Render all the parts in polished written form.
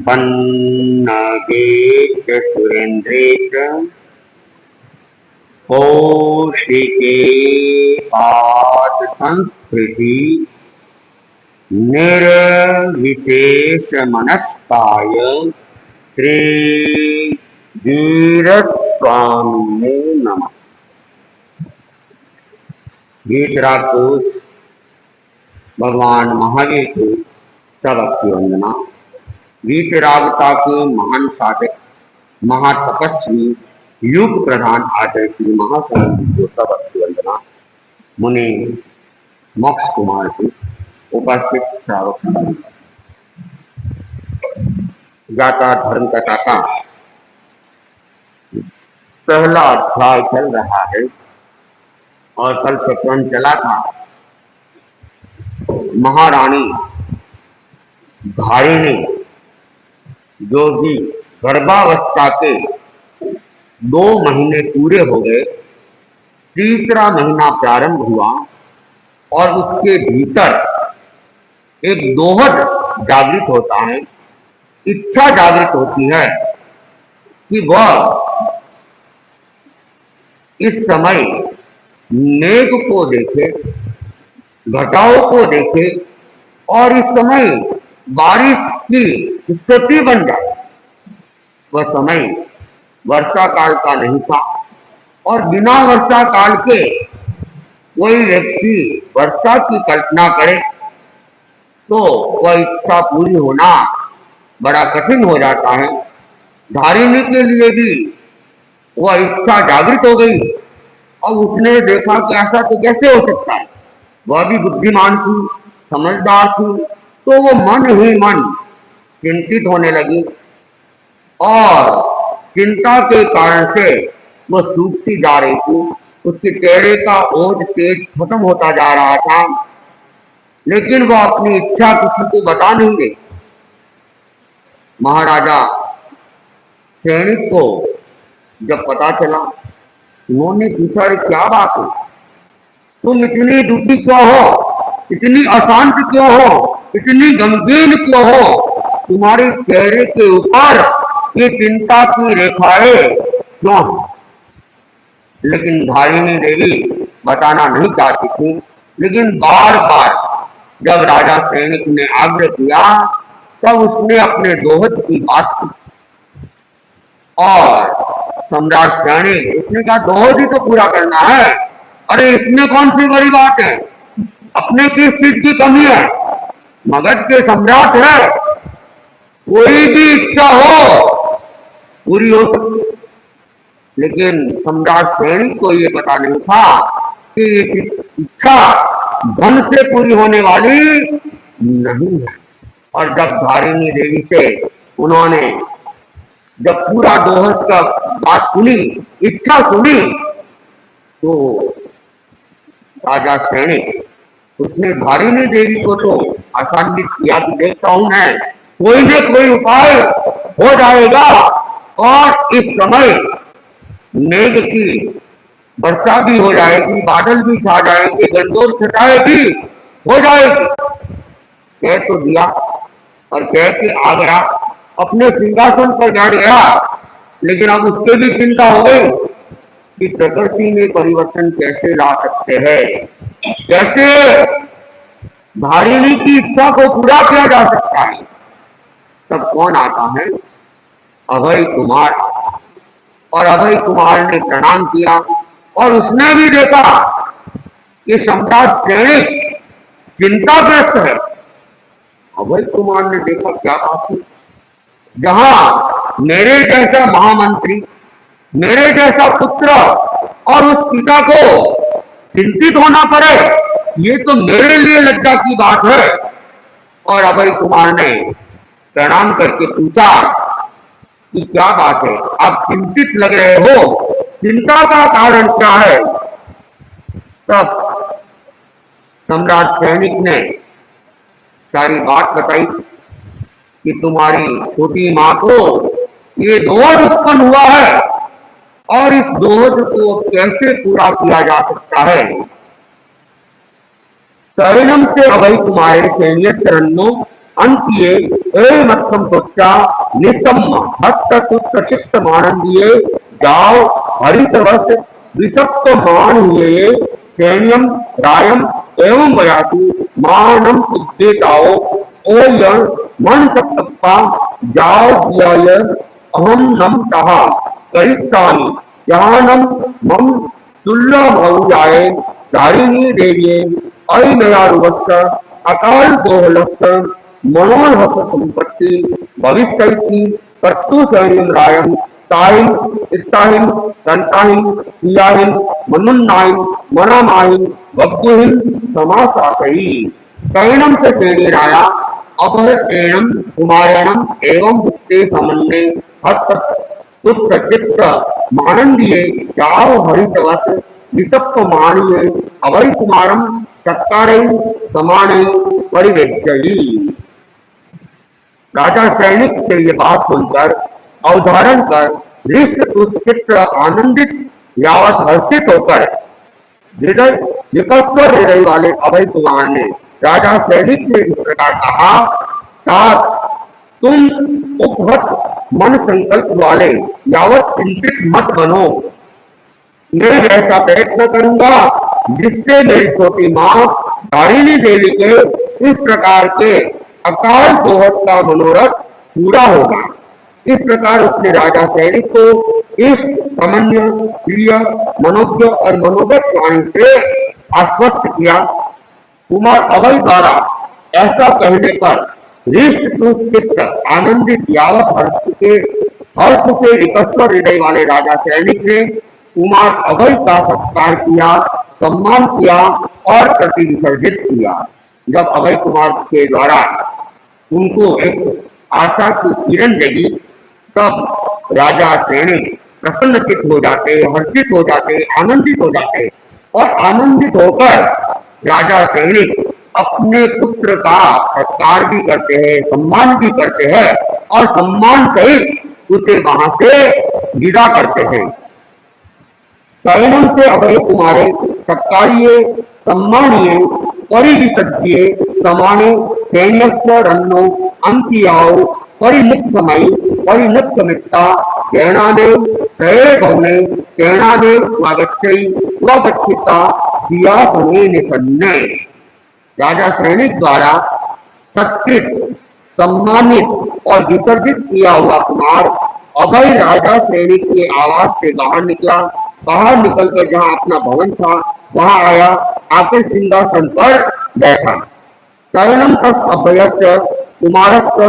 पन्नगेश सुरेन्द्रेश कौशिके पाद संस्कृति निर्विशेष मनस्काय श्री वीरस्वामिने नमः। गीतराज को भगवान महावीर को सबकी वंदना। वीतरागता के महान साधक महातपस्वी युग प्रधान आचार्य श्री महासंत को सबकी वंदना। मुनि मोक्ष कुमार को उपस्थित श्रावक जाता धर्म कथा का पहला अध्याय चल रहा है और कल प्रकरण चला था महारानी धारिणी जो भी गर्भावस्था के 2 महीने पूरे हो गए, तीसरा महीना प्रारंभ हुआ और उसके भीतर एक दोहद जागृत होता है, इच्छा जागृत होती है कि वह इस समय मेघ को देखे, घटाओं को देखे और इस समय बारिश की स्थिति बन जाए। वह समय वर्षा काल का नहीं था और बिना वर्षा काल के कोई व्यक्ति वर्षा की कल्पना करे तो वह इच्छा पूरी होना बड़ा कठिन हो जाता है। धारिणी के लिए भी वह इच्छा जागृत हो गई और उसने देखा कि ऐसा तो कैसे हो सकता है। वह भी बुद्धिमान थी, समझदार थी, तो वो मन ही मन चिंतित होने लगी और चिंता के कारण से वो सूखती जा रही थी। उसके चेहरे का ओज तेज खत्म होता जा रहा था, लेकिन वह अपनी इच्छा किसी को बता नहीं गई। महाराजा सैनिक को जब पता चला, उन्होंने पूछा, क्या बात है, तुम इतनी दुखी क्यों हो, इतनी अशांत क्यों हो, इतनी गमगीन क्यों हो, तुम्हारे चेहरे के ऊपर ये चिंता की रेखाएं क्यों? लेकिन धारिणी देवी बताना नहीं चाहती थी, लेकिन बार बार जब राजा सैनिक ने आग्रह किया तब उसने अपने दोहद की बात की और सम्राट सैनिक उसने कहा, दोहद ही तो पूरा करना है, अरे इसमें कौन सी बड़ी बात है, अपने किस चीज की कमी है, मगध के सम्राट है, कोई भी इच्छा हो पूरी हो सकती। लेकिन सम्राट सैनिक को ये पता नहीं था कि इच्छा धन से पूरी होने वाली नहीं है। और जब धारिणी देवी से उन्होंने जब पूरा दोहद का बात सुनी, इच्छा सुनी, तो राजा सैनिक उसने धारिणी देवी को तो आसानित किया कि देखता हूं मैं कोई न कोई उपाय हो जाएगा और इस समय मेघ की वर्षा भी हो जाएगी, बादल भी छा जाएंगे, गंदोर छटाए भी हो जाएगी। कह तो दिया और कह के आगरा अपने सिंहासन पर बैठ गया, लेकिन अब उसके भी चिंता हो गई कि प्रकृति में परिवर्तन कैसे ला सकते हैं, कैसे धारिणी की इच्छा को पूरा किया जा सकता है। तब कौन आता है? अभय कुमार। और अभय कुमार ने प्रणाम किया और उसने भी देखा कि सम्राट सैनिक चिंताग्रस्त है। अभय कुमार ने देखा, क्या बात है, जहां मेरे जैसा महामंत्री, मेरे जैसा पुत्र और उस पिता को चिंतित होना पड़े, ये तो मेरे लिए लज्जा की बात है। और अभय कुमार ने प्रणाम करके पूछा कि क्या बात है, आप चिंतित लग रहे हो, चिंता का कारण क्या है? तब सम्राट सैनिक ने सारी बात बताई कि तुम्हारी छोटी मां को ये दोहद उत्पन्न हुआ है और इस दोहद को कैसे पूरा किया जा सकता है। शरणम से अभय कुमारे सैन्य शरणो अंत्ये एमत्थम तुच्चा निसम्म हस्त तुच्छ चित्त मानंदिये जाओ हरितवस विषप्त मान हुए सैन्यम रायम एवं वयातु मानम उद्देताओ ओ यण मन सप्तप्पा जाओ दियाय अहम नम तहा करिष्यामि यानम मम तुल्य भौजाए धारिणी देविये अयनयारुवस्त अकाल दोहलस्त मनोहर संपत्ति भविष्यति कर्तु सैन्यम रायम ताहिम इत्ताहिम दंताहिम कियाहिम मनुन्नाहिम मनामाहिम वब्बुहिम समासाकई कैनम से तेरे राया अपर एणम कुमारेणम एवं वित्ते समन्ने हस्त पुत्र चित्र मानंदिये जाओ हरितवस विषप्त मानिये अवै कुमारम सत्कारे समाने परिवेक्षयी। राजा सैनिक से ये बात सुनकर अवधारण कर चित्र आनंदित यावत हर्षित होकर हृदय विकल्पर हृदय वाले अभय कुमार ने राजा सैनिक ने इस प्रकार कहा, तात तुम उपहत मन संकल्प वाले यावत चिंतित मत बनो। मैं ऐसा प्रयत्न करूंगा जिससे मेरी छोटी माँ धारिणी देवी के इस प्रकार के अकाल दोहत का मनोरथ पूरा होगा। इस प्रकार उसने राजा सैनिक को इस सामान्य प्रिय मनोज्ञ और मनोगत वाणी से आश्वस्त किया। कुमार अभय द्वारा ऐसा कहने पर हृष्ट आनंदित यावत हर्ष से विकस्वर हृदय वाले राजा सैनिक ने कुमार अभय का सत्कार किया, सम्मान किया और प्रति विसर्जित किया। जब अभय कुमार के द्वारा उनको एक आशा की किरण लगी तब राजा सैनिक प्रसन्नचित हो जाते, हर्षित हो जाते, आनंदित हो जाते और आनंदित होकर राजा सैनिक अपने पुत्र का सत्कार भी करते हैं, सम्मान भी करते हैं और सम्मान सहित उसे वहां से विदा करते हैं। शरणम से अभय कुमारे सत्कारिये सम्मानिये परिविसज्ये समाने सैन्यस्य रन्नो अंतियाओ परिमुक्तमयी परिमुक्तमित्ता केरणादेव त्रये भवने केरणादेव स्वागच्छै स्वगच्छिता सियासने निसन्ने। राजा सैनिक द्वारा सत्कृत सम्मानित और विसर्जित किया हुआ कुमार अभय राजा सैनिक के आवास से बाहर निकला। बाहर निकलकर जहां अपना भवन था वहां आया, आकर सिंहासन पर बैठा। शरणम तस् अभयस्य कुमारस्य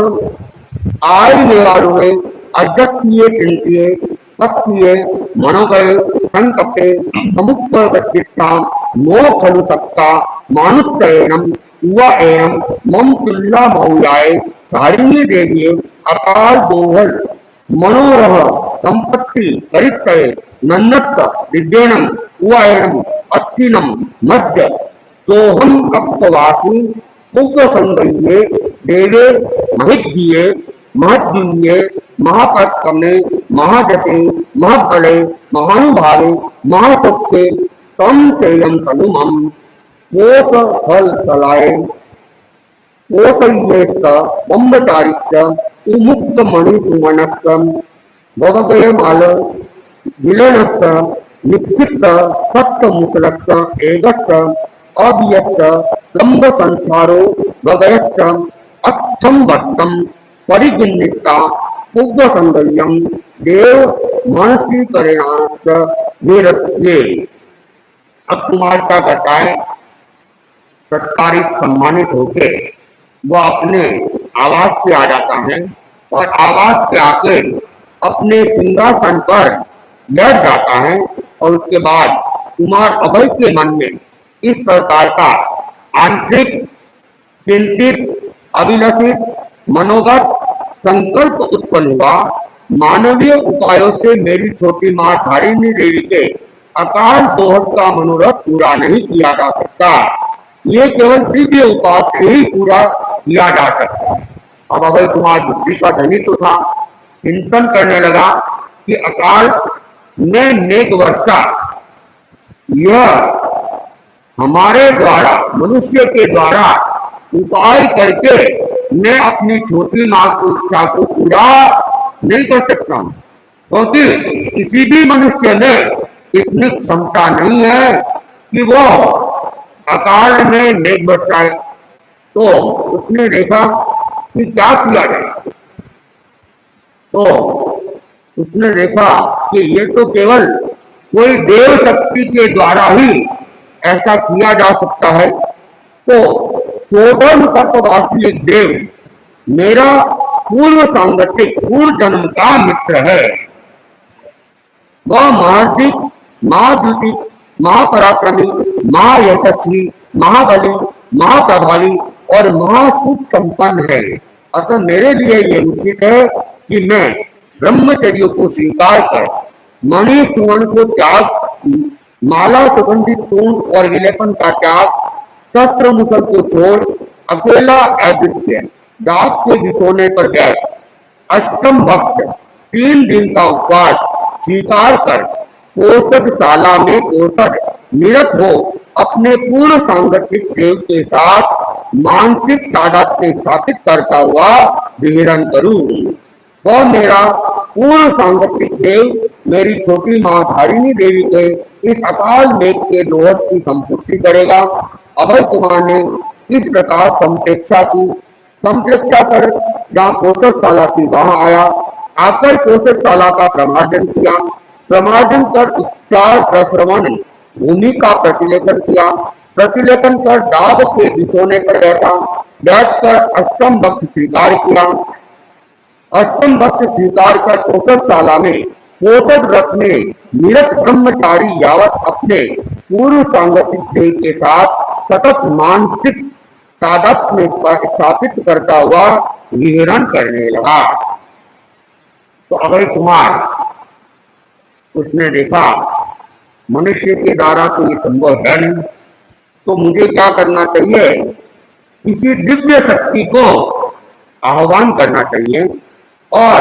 आयनेवारुणे अध्यक्षीय चिंतिये सत्ये मनोगय संकटे समुत्तरचित्ता नो खलु सत्ता मानुष्येनम युवा एनम मम तुल्ला मौलाय धारिणी देवी अकाल दोहल मनोरह संपत्ति परिचय नन्नत विद्येनम उवायनम अत्तिनम मध्य सोहम कप्पवासी पुग्ग संगये देवे महिद्ये महद्दिये महापत्कमे महाजते महबले महानुभावे महासत्ये तम सेयम तनुमम पोष फल सलाये पोषयेत बम्बचारिच्च उमुक्त मणिसुमनस्य भवगयमाल विलनस्य निक्षिप्त सप्तमुसलस्य एगस्य अभियस्य लंब संसारो वगयश्च अच्छम भक्तम परिगिन्निता पुग्ग संगल्यम देव मनसी करेणाश्च वीरत्वे। अब कुमार का बताए सत्कारित सम्मानित होके वह अपने आवास पे आ जाता है और आवास पे आके अपने सिंहासन पर बैठ जाता है और उसके बाद कुमार अभय के मन में इस प्रकार का आंतरिक चिंतित अभिलषित मनोगत संकल्प उत्पन्न हुआ, मानवीय उपायों से मेरी छोटी माँ धारिणी देवी के अकाल दोहत का मनोरथ पूरा नहीं किया जा सकता, ये केवल दिव्य उपाय से ही पूरा किया जा सकता। अब अभय कुमार बुद्धि का धनी तो था, चिंतन करने लगा कि अकाल में नेक वर्षा यह हमारे द्वारा, मनुष्य के द्वारा उपाय करके मैं अपनी छोटी माँ की इच्छा को पूरा नहीं कर सकता हूँ, क्योंकि किसी भी मनुष्य में इतनी क्षमता नहीं है कि वो अकाल में मेघ बरसाए। तो उसने देखा कि क्या किया जाए, तो उसने देखा कि ये तो केवल कोई देव शक्ति के द्वारा ही ऐसा किया जा सकता है। तो चौदह तत्ववासी एक देव मेरा पूर्व सांगठिक पूर्व जन्म का मित्र है। वह महाद्विक, महाद्वितीय, महापराक्रमी, महायशस्वी, महाबली, महाप्रभावी और महासुख संपन्न है। अतः मेरे लिए ये उचित है कि मैं ब्रह्मचर्य को स्वीकार कर मणि सुवर्ण को त्याग, माला सुगंधित चूर्ण और विलेपन का त्याग, शस्त्र मुसल को छोड़ अकेला अद्वितीय डाक के बिछोने पर बैठ अष्टम भक्त 3 दिन का उपवास स्वीकार कर पोषकशाला में पोषक निरत हो अपने पूर्ण सांगठिक देव के साथ मानसिक तादात्म्य स्थापित करता हुआ विहरण करूं। वह मेरा पूर्ण सांगठिक देव मेरी छोटी माँ धारिणी देवी के इस अकाल मेघ के दोहत की संपुष्टि करेगा। अभय कुमार ने इस प्रकार संप्रेक्षा की। संप्रेक्षा कर जहाँ पोषकशाला थी वहां आया, आकर पोषकशाला का प्रमार्जन किया, प्रमार्जन कर उपचार प्रश्रवण भूमि का प्रतिलेखन किया, प्रतिलेखन कर दाब के बिछोने पर बैठा, बैठकर अष्टम भक्त स्वीकार किया, अष्टम भक्त स्वीकार कर पोषकशाला में पोषक व्रत में निरत ब्रह्मचारी यावत अपने पूर्व सांगठिक देह के साथ सतत मानसिक तादात्म्य स्थापित करता हुआ विहरण करने लगा। तो अभय कुमार उसने देखा मनुष्य के द्वारा तो ये संभव है नहीं, तो मुझे क्या करना चाहिए, किसी दिव्य शक्ति को आह्वान करना चाहिए और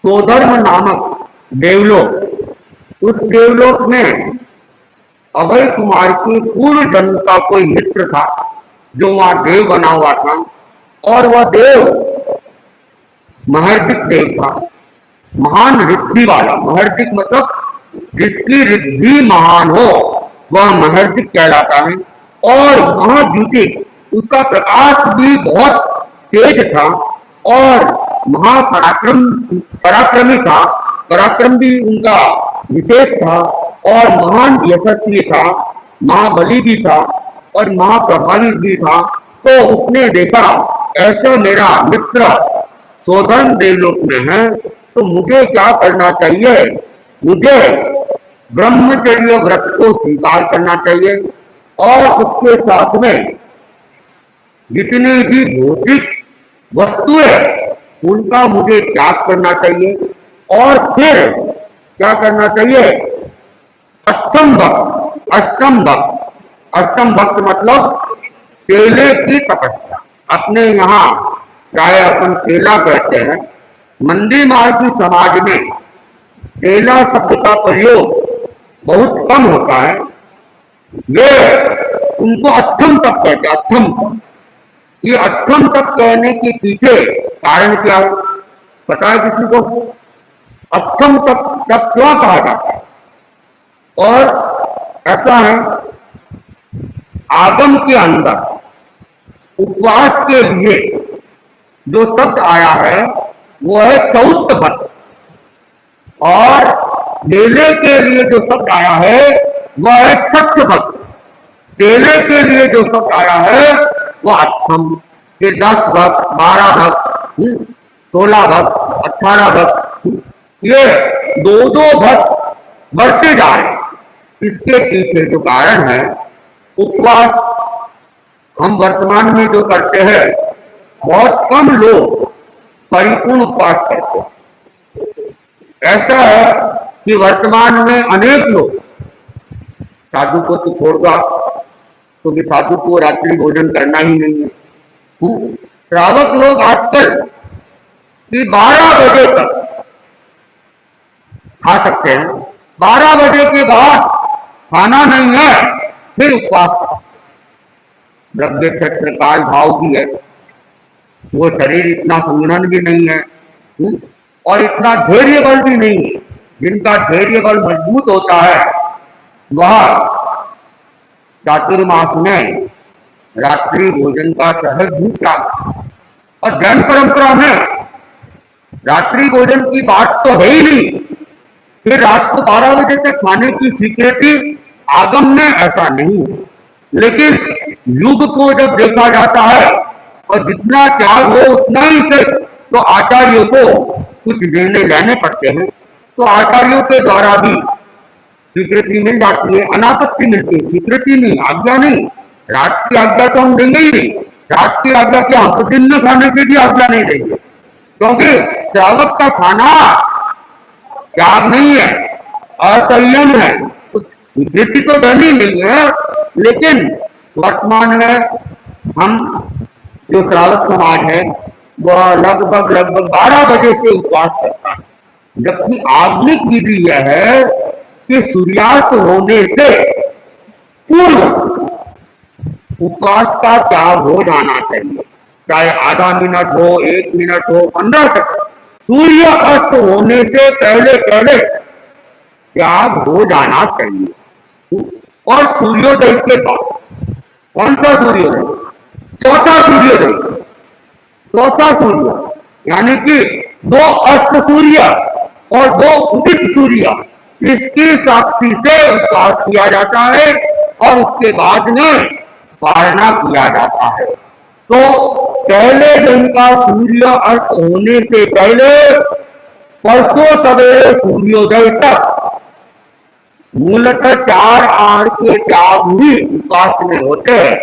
सोधर्म नामक देवलोक, उस देवलोक में अभय कुमार की पूर्व जन्म का कोई मित्र था जो वहां देव बना हुआ था, और वह देव महर्दिक देव था, महान रिद्धि वाला। महर्दिक मतलब जिसकी रिद्धि महान हो वह महर्दिक कहलाता है, और महाद्युतिक, उसका प्रकाश भी बहुत तेज था और महापराक्रम पराक्रमी था, पराक्रम भी उनका विशेष था और महान यशस्वी था, महाबली भी था और महाप्रभावी भी था। तो उसने देखा ऐसा मेरा मित्र शोधन देवलोक में है, तो मुझे क्या करना चाहिए, मुझे ब्रह्मचर्य व्रत को स्वीकार करना चाहिए और उसके साथ में जितनी भी भौतिक वस्तुएं उनका मुझे त्याग करना चाहिए, और फिर क्या करना चाहिए, अष्टम भक्त, अष्टम भक्त, अष्टम भक्त मतलब केले की तपस्या। अपने यहाँ चाहे अपन केला कहते हैं, मंदी मार्गी समाज में केला शब्द का प्रयोग बहुत कम होता है, वे उनको अष्टम तप कहते हैं। अष्टम तप, ये अष्टम तप कहने के पीछे कारण क्या है पता है किसी को? अष्टम तप तप क्यों कहा जाता है? और ऐसा है, आगम के अंदर उपवास के लिए जो शब्द आया है वो है चौथ भक्त, और केले के लिए जो शब्द आया है वह है सत्य भक्त। केले के लिए जो शब्द आया है वह अष्टम, ये 10 भक्त, 12 भक्त, 16 भक्त, 18 भक्त, ये दो भक्त बढ़ते जा रहे। इसके पीछे जो कारण है, उपवास हम वर्तमान में जो करते हैं बहुत कम लोग परिपूर्ण उपवास करते हैं। ऐसा है कि वर्तमान में अनेक लोग, साधु को तो छोड़गा, क्योंकि तो साधु को रात्रि भोजन करना ही नहीं है। श्रावक लोग आजकल कि 12 बजे तक खा सकते हैं, 12 बजे के बाद खाना नहीं है, फिर उपवास। द्रव्य क्षेत्र काल भाव भी है, वो शरीर इतना संगठन भी नहीं है, और इतना धैर्य बल भी नहीं है। जिनका धैर्य बल मजबूत होता है वह चातुर्मास में रात्रि भोजन का सहज भी त्याग। और जैन परंपरा में रात्रि भोजन की बात तो है ही नहीं, फिर रात को 12 बजे से खाने की स्वीकृति आगम में ऐसा नहीं है। लेकिन युग को जब देखा जाता है और जितना त्याग हो उतना ही से तो आचार्यों को कुछ निर्णय लेने पड़ते हैं, तो आचार्यों के द्वारा भी स्वीकृति मिल जाती है, अनापत्ति मिलती है, स्वीकृति नहीं, आज्ञा नहीं। रात की आज्ञा तो हम देंगे ही नहीं, रात की आज्ञा क्या, हम तो दिन में खाने की भी आज्ञा नहीं देंगे, क्योंकि श्रावक का खाना त्याग नहीं है, असंयम है, तो स्वीकृति तो देनी नहीं है। लेकिन वर्तमान में हम जो श्रावक समाज है वह लगभग 12 बजे से उपवास करता है, जबकि आधुनिक विधि यह है कि सूर्यास्त होने से पूर्व उपवास का त्याग हो जाना चाहिए, चाहे आधा मिनट हो, 1 मिनट हो, 15 सेकंड, सूर्य अस्त होने से पहले पहले त्याग हो जाना चाहिए। और सूर्योदय के बाद, कौन सा सूर्योदय, चौथा सूर्योदय, चौथा सूर्य, यानी कि 2 अस्त सूर्य और 2 उदित सूर्य, इसकी साक्षी से उपवास किया जाता है और उसके बाद में पारणा किया जाता है। तो पहले दिन का सूर्य अस्त होने से पहले परसों सवेरे सूर्योदय तक मूलतः 4 आहार के त्याग ही उपवास में होते हैं।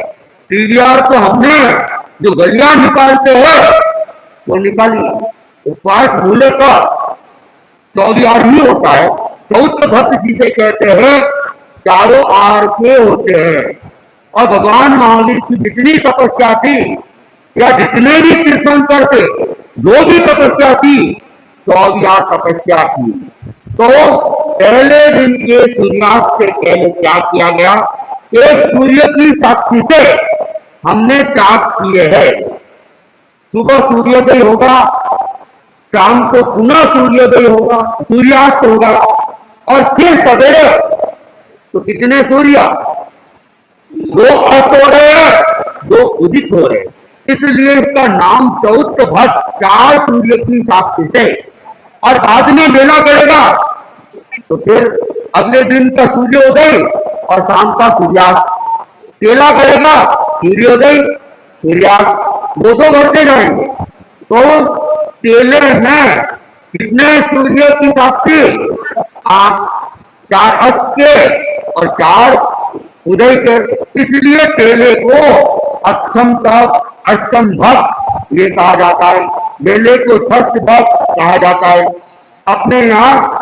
टीडीआर तो हमने जो गलियां निकालते हैं वो निकाली, उपवास मूलतः 14 आहार ही होता है। चौथ भक्त जिसे कहते हैं चारों आहार के होते हैं। और भगवान महावीर की जितनी तपस्या थी या जितने भी तीर्थंकर थे, जो भी तपस्या थी, 14 तपस्या थी। तो पहले दिन के सूर्यास्त से पहले क्या किया गया, एक सूर्य की साक्षी से हमने त्याग किए हैं। सुबह सूर्योदय होगा, शाम को पुनः सूर्योदय होगा, सूर्यास्त होगा, और फिर सवेरे तो कितने सूर्य, 2 अस्त हो रहे, 2 उदित हो रहे, इसलिए इसका नाम चौथ भक्त, 4 सूर्य की साक्षी से। और बाद में मेला करेगा तो फिर अगले दिन का सूर्योदय और शाम का सूर्यास्त, केला करेगा, सूर्योदय सूर्यास्त, 2 बढ़ते जाएंगे। तो केले में कितने सूर्य की साक्षी, 4 अस्त के और 4 उदय के, इसलिए केले को अष्टम तक अष्टम भक्त ये कहा जाता है, बेले को षष्ठ भक्त कहा जाता है। अपने यहाँ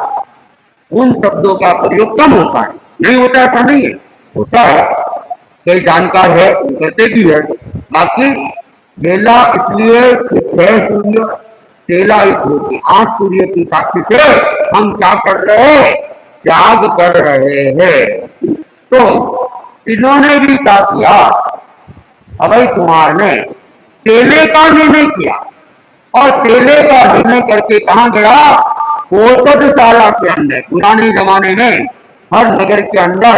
उन शब्दों का प्रयोग कम होता है, नहीं होता ऐसा नहीं है, होता है, कई जानकार है कहते भी है। बाकी बेला इसलिए 6 सूर्य, केला इसलिए 8 सूर्य की साक्षी से हम क्या कर रहे हैं, त्याग कर रहे हैं। तो इन्होंने भी क्या किया, अभय कुमार ने केले का निर्णय किया, और केले का निर्णय करके कहां गया, औषधशाला के अंदर। पुराने जमाने में हर नगर के अंदर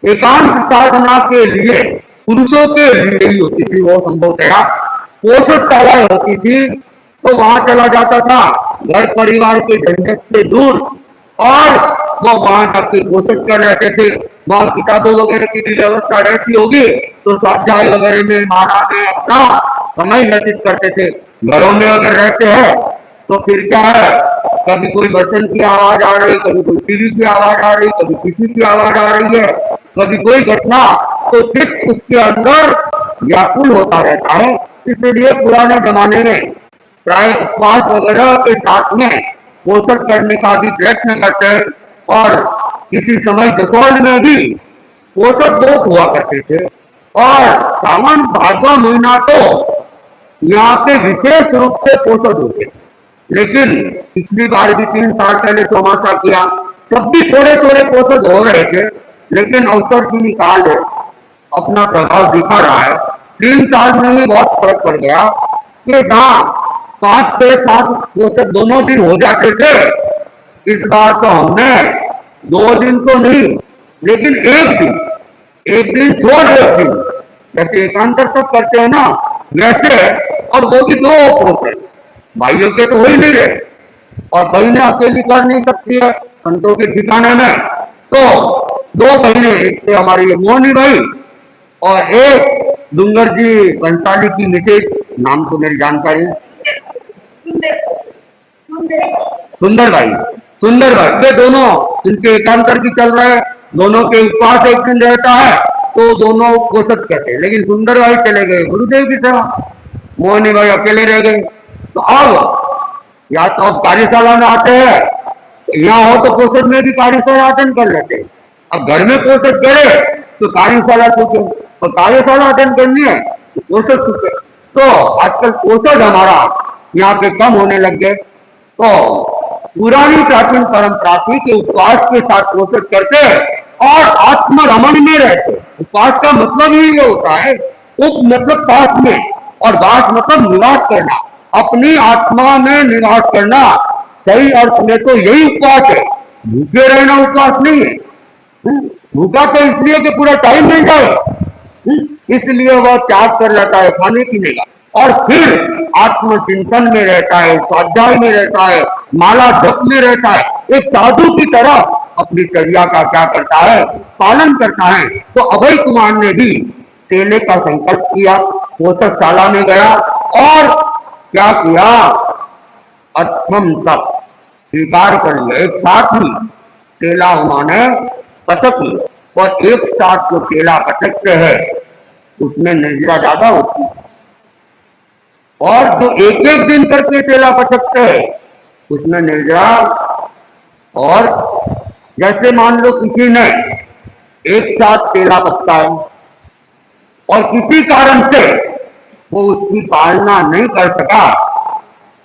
एकांत साधना के लिए पुरुषों के लिए ही होती थी, वो संभवतया औषधशाला होती थी। तो वहां चला जाता था घर परिवार के झंझट से दूर, और वो वहां जाके कोशिश कर रहते थे। वहां किताबों वगैरह की भी व्यवस्था रहती होगी, तो स्वाध्याय वगैरह में महाराज में अपना समय व्यतीत करते थे। घरों में अगर रहते हैं तो फिर क्या है, कभी कोई बर्तन की आवाज आ रही, कभी कोई टीवी की आवाज आ रही, कभी किसी की आवाज आ रही है, कभी कोई घटना, तो चित्त उसके अंदर व्याकुल होता रहता है। इसलिए पुराने जमाने में प्राय उपवास वगैरह के साथ में पोषण करने का भी प्रयत्न करते हैं। और किसी समय दसौल में भी पोषक दोष हुआ करते थे, और सावन भादवा महीना तो यहाँ पे विशेष रूप से पोषक होते। लेकिन पिछली बार भी 3 साल पहले चौमासा किया, तब भी थोड़े थोड़े पोषक हो रहे थे। लेकिन अवसर की निकाल है, अपना प्रभाव दिखा रहा है। 3 साल में ही बहुत फर्क पड़ गया कि हाँ, 5 से 7 पोषक दोनों दिन हो जाते थे। इस बार तो हमने 2 दिन तो नहीं, लेकिन एक दिन छोड़ एक दिन, जैसे एकांतर तक करते हैं ना, वैसे। और वो भी 2 पोषक, भाइयों के तो हो ही नहीं रहे, और बहनें अकेली कर नहीं सकती है संतों के ठिकाने में। तो 2 बहनें, एक से हमारी मोहनी भाई और एक डूंगर जी बंसाली की मिसेज, नाम तो मेरी जानकारी, सुंदर भाई, सुंदर भाई, वे दोनों, इनके एकांतर की चल रहे हैं, दोनों के उपवास एक दिन रहता है, तो दोनों कोशिश करते हैं। लेकिन सुंदर भाई चले गए गुरुदेव की सेवा, मोहनी भाई अकेले रह गए। तो अब या तो अब कार्यशाला में आते हैं, यहाँ हो तो कोशिश में भी कार्यशाला अटेंड कर लेते हैं। अब घर में कोशिश करे तो कार्यशाला छूटे, और कार्यशाला अटेंड करनी है तो कोशिश छूटे। तो आजकल कोशिश हमारा यहाँ पे कम होने लग गए। तो पुरानी प्राचीन परंपरा थी कि उपवास के साथ कोशिश करते और आत्म रमन में रहते। उपवास का मतलब ही ये होता है, उप मतलब पास में, और वास मतलब निवास करना, अपनी आत्मा में निवास करना। सही अर्थ में तो यही उपवास है, भूखे रहना उपवास नहीं है। भूखा तो इसलिए कि पूरा टाइम मिल जाए, इसलिए वह त्याग कर लेता है खाने पीने का, और फिर आत्मचिंतन में रहता है, स्वाध्याय में रहता है, माला जप में रहता है, एक साधु की तरह अपनी चर्या का क्या करता है, पालन करता है। तो अभय कुमार ने भी केले का संकल्प किया, पोषकशाला में गया और क्या किया, अर्थम तक स्वीकार कर लिया। एक साथ ही केला उन्होंने पटक लिया, और एक साथ जो केला पटकते हैं उसमें निर्जरा ज्यादा होती है, और जो एक एक दिन करके केला पटकते हैं उसमें निर्जरा। और जैसे मान लो किसी ने एक साथ केला पकता है और किसी कारण से वो उसकी पालना नहीं कर सका,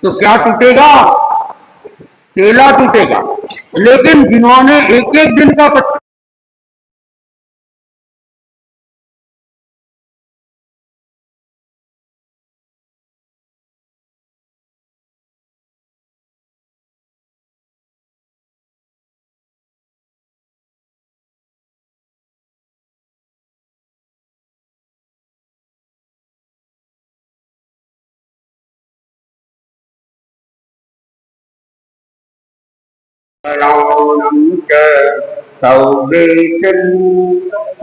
तो क्या टूटेगा, केला टूटेगा। लेकिन जिन्होंने एक एक दिन का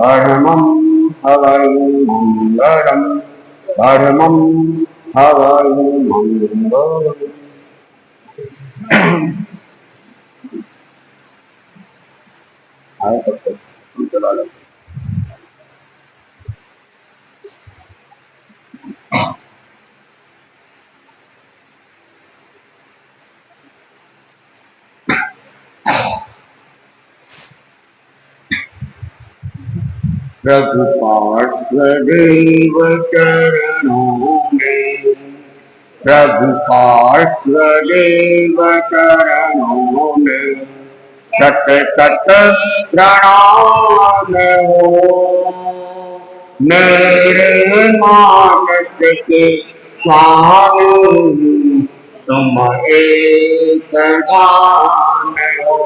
परमं हवै मंगलम, परमं हवै मंगलम। प्रभु पार्श्वदेव चरणों में, प्रभु पार्श्वदेव चरणों में सत सत प्रणाम हो। मेरे मानस के स्वामी तुम एक दान हो,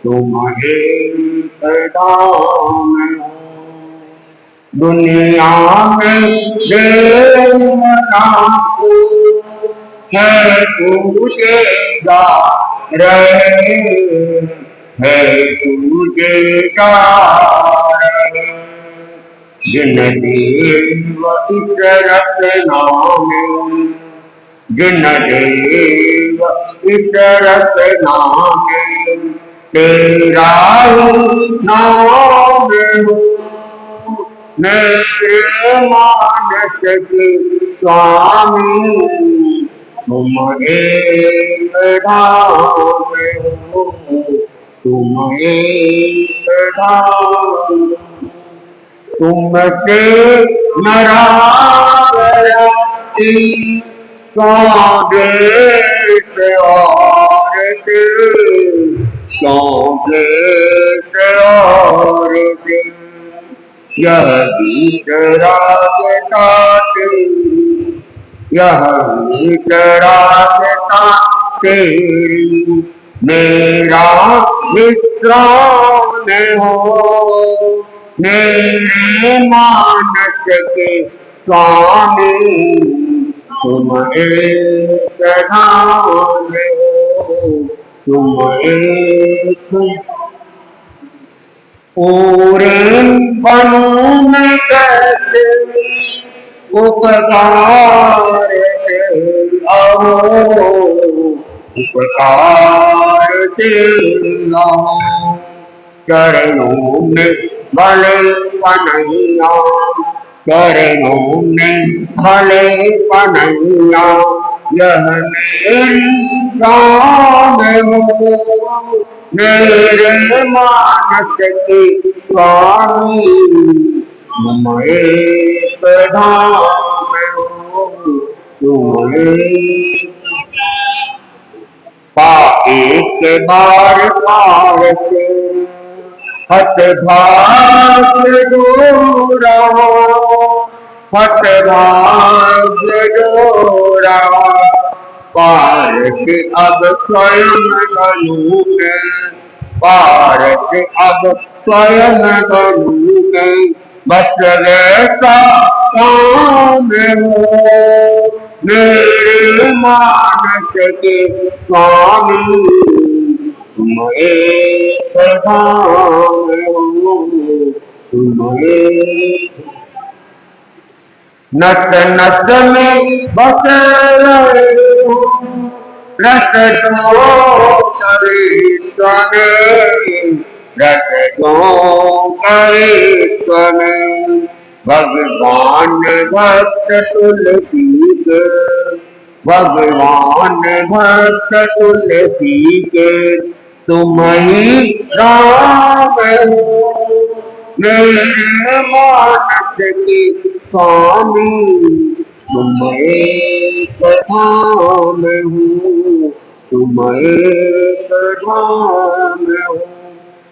तुम एक दान हो। दुनिया में देवता को है पूजेगा रहे, है पूजेगा रहे। जिन देव ईश्वरत नामे, जिन देव ईश्वरत नामे तेरा नाम हो। मेरे मानस के स्वामी तुम एक धाम हो, तुम एक धाम। तुमसे नारायण स्वादेश और क्यों क्लेश और दिन, यह गीत रागता तेरी, यह गीत रागता तेरी, मेरा विश्राम हो मेरे मानस के स्वामी, तुम एक धाम हो, तुम एक पूरे बनूं में कैसे उपकार आओ, उपकार तेरा चरणों में भले कन्हैया, चरणों में भले कन्हैया, यह मेरी शान हो मेरे मानस के स्वामी, तुम एक धाम हो, तुम एक एक बार पार से हत भाग्य जोड़ा, हत भाग्य जोड़ा, पारस अब स्वयं बनूं मैं, पारस अब स्वयं बनूं मैं, बस वैसा काम हो मेरे मानस के स्वामी, तुम एक धाम हो, तुम एक नस नस में बस रहे हो, रस दो करे स्वने, रस दो करे स्वने, भगवान भक्त तुलसी के, भगवान भक्त तुलसी के, तुम ही राम हो मेरे मानस के स्वामी, तुम एक धाम हो, तुम एक धाम हो,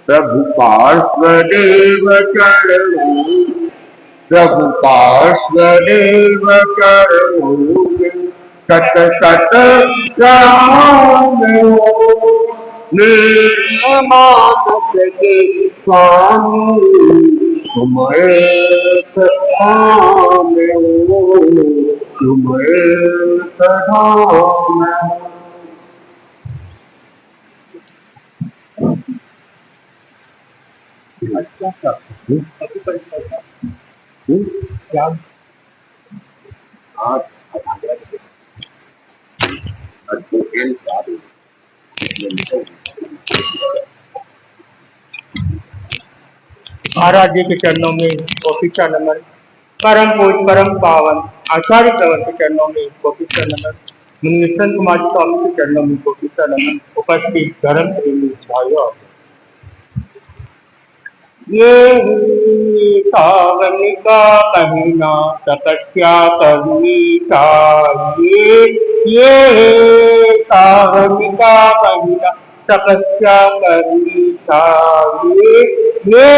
प्रभु पार्श्वदेव चरणों, प्रभु पार्श्वदेव चरणों में सत सत राम हो मेरे मानस के स्वामी, तुम एक धाम हो, तुम एक धाम हो। क्या आज महाराज जी के चरणों में गोपीचा नमन, परम पूज परम पावन आचार्य प्रवर के चरणों में गोपीचा नमन, मुनिशन कुमार स्वामी के चरणों में गोपीचा नमन, उपस्थित धर्म प्रेमी भाइयों, ये सावन का महीना तपस्या करनी चाहिए, ये सावन का महीना तपस्या करनी चाहिए, ये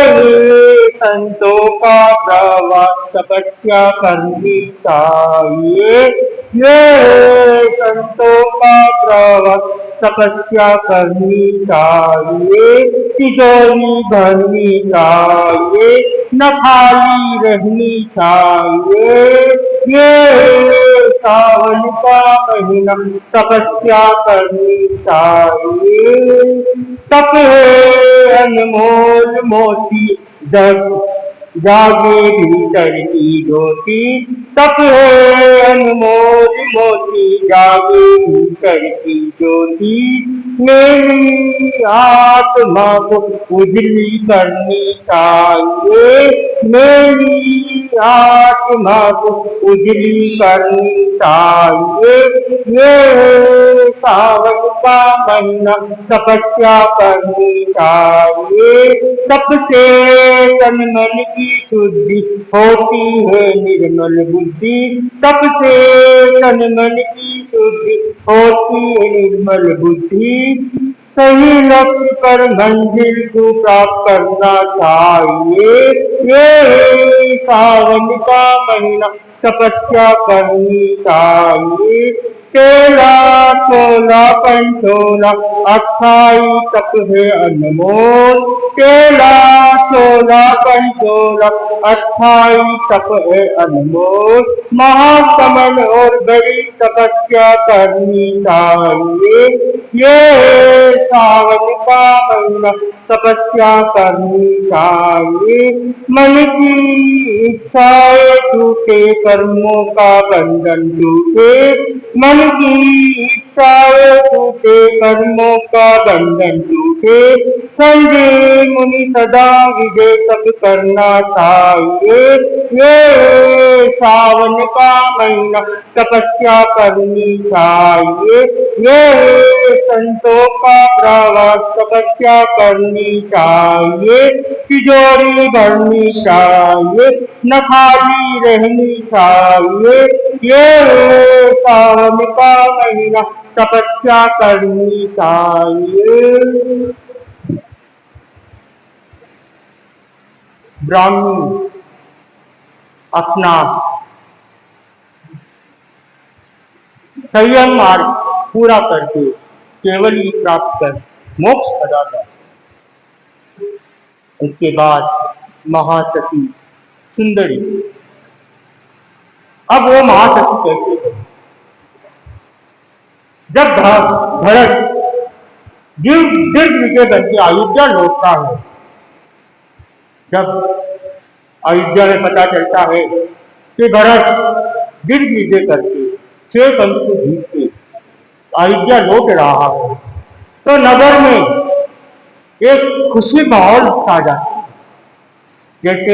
संतों का प्रवास तपस्या करनी चाहिए, ये संतों का प्रवास तपस्या करनी चाहिए, तिजोरी भरनी चाहिए, न खाली रहनी चाहिए, ये सावन का महीना तपस्या करनी चाहिए, तप है अनमोल मोती जागे भीतर की ज्योति, तप है अनमोल मोती जागे भीतर की ज्योति, मेरी आत्मा को उजली करनी चाहिए, मेरी आत्मा को उजली करनी चाहिए, ये सावन का महीना तपस्या करनी चाहिए, तप से तन मन की शुद्धि होती है निर्मल बुद्धि, तप से तन मन की शुद्धि होती है निर्मल बुद्धि, सही लक्ष्य पर मंजिल को प्राप्त करना चाहिए। ये है सावन का महीना, तपस्या करनी चाहिए। 13, 16, 15, 28 तक है अनमोल। 13, 16, 15, 28 तक है अनमोल। महासमन और बड़ी तपस्या करनी चाहिए। ये है सावन का महीना, तपस्या करनी चाहिए। मन की इच्छाएं टूटे, कर्मों का बंधन टूटे। मन की इच्छाएं टूटे, कर्मों का बंधन टूटे। संजय मुनि सदा विजय तप करना चाहिए। ये सावन का महीना, तपस्या करनी चाहिए। ये संतों का प्रवास, तपस्या करनी चाहिए। तिजोरी भरनी चाहिए, न खाली रहनी चाहिए। ये सावन का महीना, तपस्या करनी चाहिए। ब्राह्मण अपना संयम मार्ग पूरा करके केवल ही प्राप्त कर मोक्ष अदाता। इसके बाद महासती सुंदरी। अब वो महासती कैसे है? जब भरत दीर्घ विजय बन के अयोध्या लौटता है, जब अयोध्या में पता चलता है कि भरत दीर्घ विजय करके शेर पंथ को जीत के अयोध्या लौट रहा है, तो नगर में एक खुशी माहौल छा जाती है, जैसे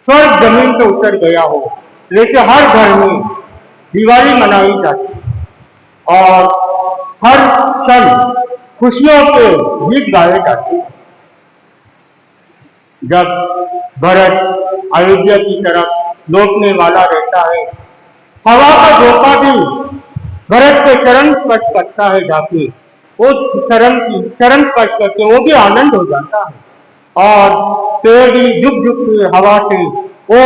स्वर्ग जमीन पे उतर गया हो। जैसे हर घर में दिवाली मनाई जाती है और हर क्षण खुशियों के गीत गाए जाते हैं। जब भरत अयोध्या की तरफ लौटने वाला रहता है, हवा का झोंका भी भरत के चरण स्पर्श करता है, जाके वो चरण स्पर्श करके वो भी आनंद हो जाता है और पेड़ भी झुक झुक के हवा से वो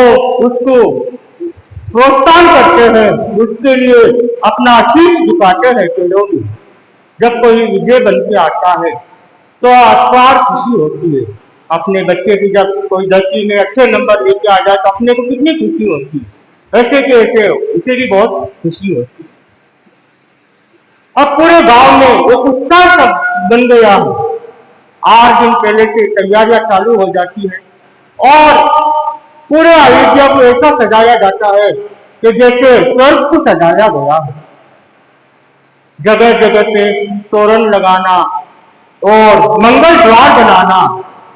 उसको प्रोत्साहन करते हैं, उसके लिए अपना शीश झुकाते हैं पेड़ों में। जब कोई विजय बन के आता है तो अपार खुशी होती है। अपने बच्चे की जब कोई 10वीं में अच्छे नंबर लेके आ जाए तो अपने को कितनी खुशी होती है, ऐसे के ऐसे उसे भी बहुत खुशी होती है। अब पूरे गांव में वो उत्साह सब बन गया है। 8 दिन पहले से तैयारियां चालू हो जाती है और पूरे अयोध्या को ऐसा सजाया जाता है कि जैसे स्वर्ग को सजाया गया है। जगह जगह पे तोरण लगाना और मंगल द्वार बनाना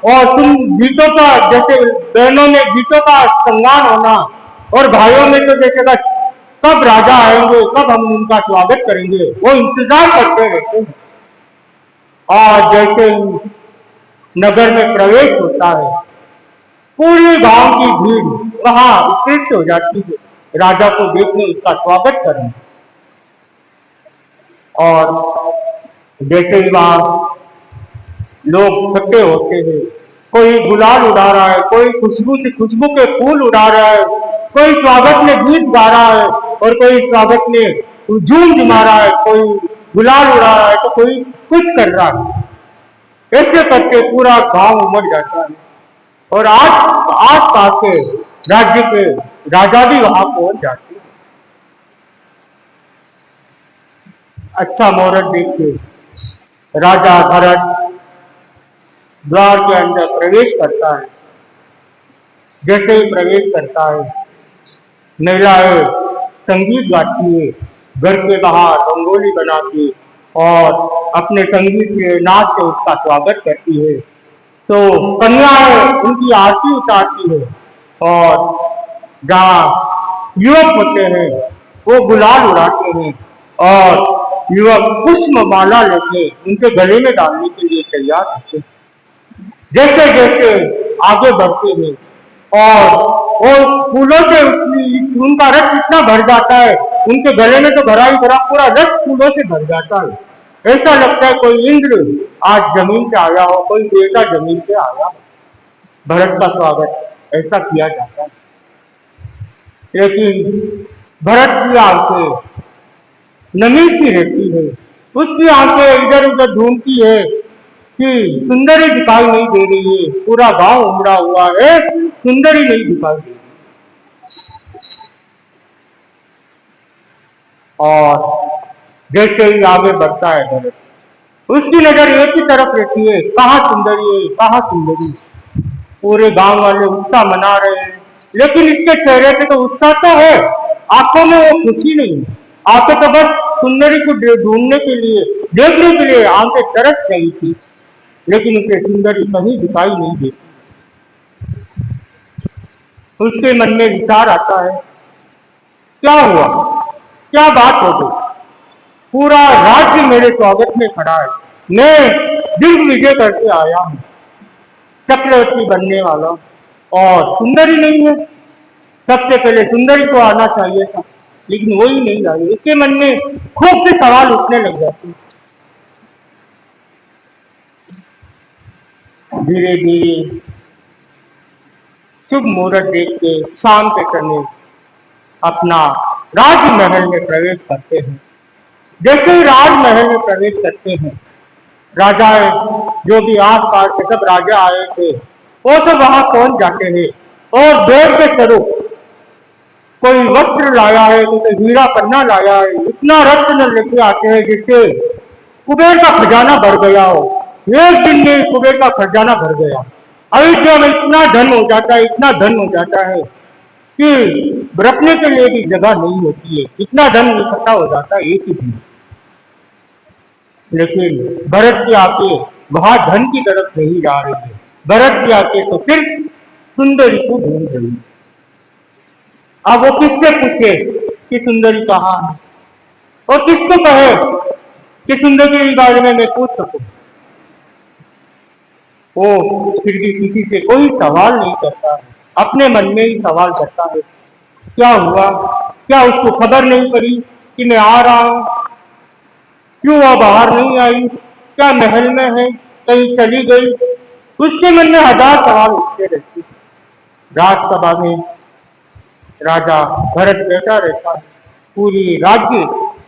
और तुम गीतों का, जैसे बहनों में गीतों का संगान होना और भाइयों में तो जैसे कब राजा आएंगे, कब हम उनका स्वागत करेंगे, वो इंतजार करते रहते हैं। और जैसे नगर में प्रवेश होता है, पूरी गांव की भीड़ वहां एकत्रित हो जाती है राजा को देखने, उसका स्वागत करने। और जैसे ही वहां लोग इकट्ठे होते हैं, कोई गुलाल उड़ा रहा है, कोई खुशबू के फूल उड़ा रहा है, कोई स्वागत में गीत गा रहा है और कोई स्वागत में झूम झुमा रहा है, कोई गुलाल उड़ा रहा है तो कोई कुछ कर रहा है। ऐसे करके पूरा गांव उमड़ जाता है और आस पास के राज्य के राजा भी वहां पहुंच जाते हैं। अच्छा मुहूर्त देख के राजा भरत द्वार के अंदर प्रवेश करता है। जैसे ही प्रवेश करता है, महिलाएं संगीत गाती है, घर के बाहर रंगोली बनाती और अपने संगीत के नाच से उसका स्वागत करती है। तो कन्याएं उनकी आरती उतारती है और जहाँ युवक होते हैं वो गुलाल उड़ाते हैं और युवक पुष्प माला लेके उनके गले में डालने के लिए तैयार होते हैं। जैसे जैसे आगे बढ़ते हैं और फूलों से उनका रस इतना भर जाता है, उनके गले में तो भरा ही भरा पूरा रस फूलों से भर जाता है। ऐसा लगता है कोई इंद्र आज जमीन पे आया हो, कोई देवता जमीन पे आया हो। भरत का स्वागत ऐसा किया जाता है। लेकिन भरत की आंखें नमी सी रहती है, उसकी आंखें इधर उधर ढूंढती है कि सुंदरी दिखाई नहीं दे रही है। पूरा गांव उमड़ा हुआ है, सुंदरी नहीं दिखाई दे रही। और जैसे ही आगे बढ़ता है भरत, उसकी नजर एक ही तरफ रहती है, कहाँ सुंदरी है, कहाँ सुंदरी। पूरे गांव वाले उत्साह मना रहे हैं, लेकिन इसके चेहरे पे तो उत्साह तो है, आंखों में वो खुशी नहीं है। आंखें तो बस सुंदरी को ढूंढने के लिए, देखने के लिए आंखें तरस रही थी, लेकिन उसे सुंदरी कहीं दिखाई नहीं देती। उसके मन में विचार आता है, क्या हुआ, क्या बात हो गई। पूरा राज्य मेरे स्वागत में खड़ा है, मैं दिग्विजय करके आया हूँ, चक्रवर्ती बनने वाला, और सुंदरी नहीं है। सबसे पहले सुंदरी को आना चाहिए था, लेकिन वही नहीं आई। इसके मन में खूब से सवाल उठने लग जाते। धीरे धीरे शुभ मुहूर्त देख के शाम के समय अपना राजमहल में प्रवेश करते हैं। जैसे ही राजमहल में प्रवेश करते हैं, राजा जो भी आस पास के सब राजा आए थे, वो सब वहां पहुंच जाते हैं और देव के स्वरूप कोई वस्त्र लाया है, कोई हीरा पन्ना लाया है, इतना रत्न लेके आते हैं जिससे कुबेर का खजाना भर गया हो। एक दिन में कुबेर का खजाना भर गया। अयोध्या में इतना धन हो जाता है, इतना धन हो जाता है कि रखने के लिए भी जगह नहीं होती है, इतना धन इकट्ठा हो जाता है एक ही दिन। लेकिन भरत की आंखें वहां धन की तरफ नहीं जा रही है, भरत की आंखें तो सिर्फ सुंदरी को ढूंढ रही है। अब वो किससे पूछे कि सुंदरी कहाँ है, और किसको कहे कि सुंदरी के बारे में मैं पूछ सकूं। वो फिर भी किसी से कोई सवाल नहीं करता है, अपने मन में ही सवाल करता है, क्या हुआ, क्या उसको खबर नहीं पड़ी कि मैं आ रहा हूं, क्यों वह बाहर नहीं आई, क्या महल में है, कहीं चली गई। उसके मन में हजार सवाल उठते रहते। राजसभा में राजा भरत बैठा रहता है, पूरी राज्य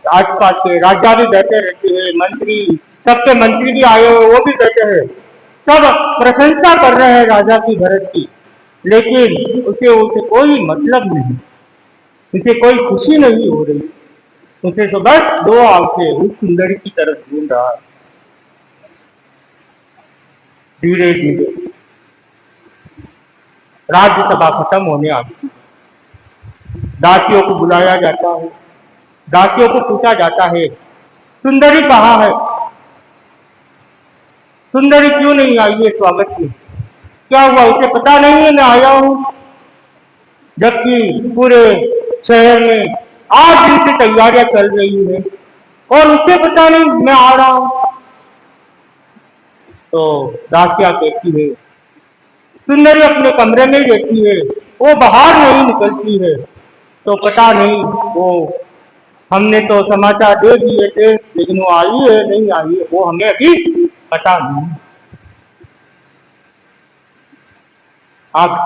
आसपास के राजा भी बैठे रहते हैं, मंत्री, सबके मंत्री भी आए हुए वो भी बैठे हैं, सब प्रशंसा कर रहे हैं राजा की, भरत की। लेकिन उसे कोई मतलब नहीं, उसे कोई खुशी नहीं हो रही। उसे तो बस दो आंखें उस सुंदरी की तरफ ढूंढ रहा है। धीरे धीरे राज्यसभा खत्म होने आ गई। दासियों को बुलाया जाता है, दासियों को पूछा जाता है, सुंदरी कहाँ है, सुंदरी क्यों नहीं आई है स्वागत में, क्या हुआ, उसे पता नहीं है मैं आया हूं। जबकि पूरे शहर में 8 दिन से तैयारियां चल रही है और उसे पता नहीं मैं आ रहा हूं। तो दासिया कहती है, सुंदरी अपने कमरे में ही रहती है, वो बाहर नहीं निकलती है, तो पता नहीं, वो हमने तो समाचार दे दिए थे, लेकिन वो आई है नहीं आई है वो हमें अभी पता नहीं। अब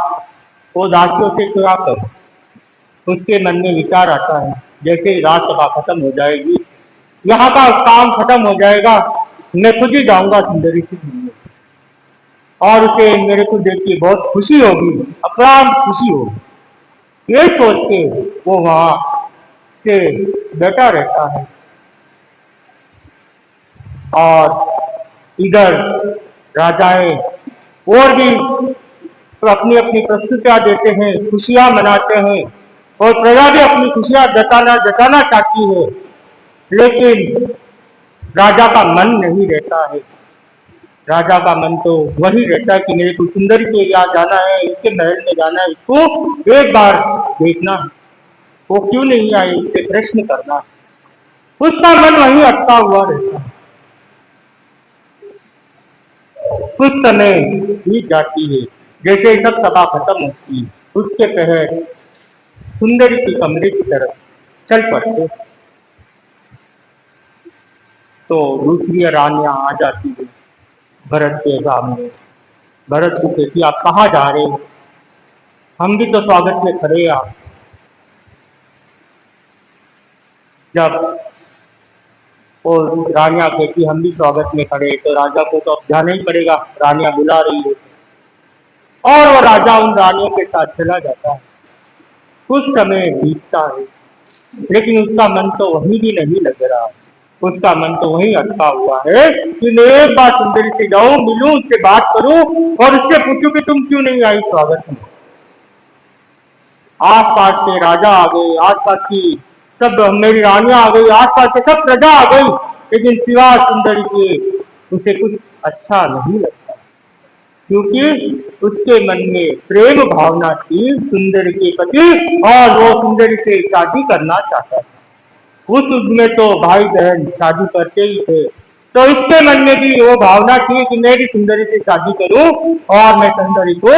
वो दासियों से क्या करो, उसके मन में विचार आता है, जैसे ही राज्यसभा खत्म हो जाएगी, यहाँ का काम खत्म हो जाएगा, मैं खुद ही जाऊंगा सुंदरी से मिलने, और उसे मेरे को देख के बहुत खुशी होगी, अपार खुशी होगी। ये सोच के वो वहां से बैठा रहता है। और इधर राजाएं और भी तो अपनी अपनी प्रस्तुतियां देते हैं, खुशियां मनाते हैं, और प्रजा भी अपनी खुशियां जताना जताना चाहती है, लेकिन राजा का मन नहीं रहता है। राजा का मन तो वही रहता है कि मेरे को सुंदरी के यहाँ जाना है, इसके महल में जाना है, इसको एक बार देखना है, वो क्यों नहीं आई इससे प्रश्न करना है। उसका मन वहीं अटका हुआ रहता है। कुछ समय बीत जाती है, जैसे सब सभा खत्म होती है, उसके पहर सुंदरी के कमरे की तरफ चल पड़ते। तो दूसरी रानियां आ जाती है भरत के सामने। भरत को कहती, आप कहाँ जा रहे हो? हम भी तो स्वागत में खड़े हैं। आप जब और रानियां कहती, हम भी स्वागत में खड़े हैं, तो राजा को तो अब जाना ही पड़ेगा, रानियां बुला रही है। और वो राजा उन रानियों के साथ चला जाता है। कुछ समय बीतता है, लेकिन उसका मन तो वहीं भी नहीं लग रहा। उसका मन तो वहीं अटका हुआ है कि मैं एक बार सुंदरी से जाऊं, मिलूं, उससे बात करूं और उससे पूछूं कि तुम क्यों नहीं आई स्वागत में। आसपास से राजा आ गए, आसपास की सब मेरी रानियां आ गई, आसपास से सब प्रजा आ गई, लेकिन सिवा सुंदरी के उसे कुछ अच्छा नहीं लगता, क्योंकि उसके मन में प्रेम भावना थी सुंदरी के प्रति और वो सुंदरी से शादी करना चाहता था। उस युग में तो भाई बहन शादी करते ही थे, तो इसके मन में भी वो भावना थी कि मैं भी सुंदरी से शादी करूं और मैं सुंदरी को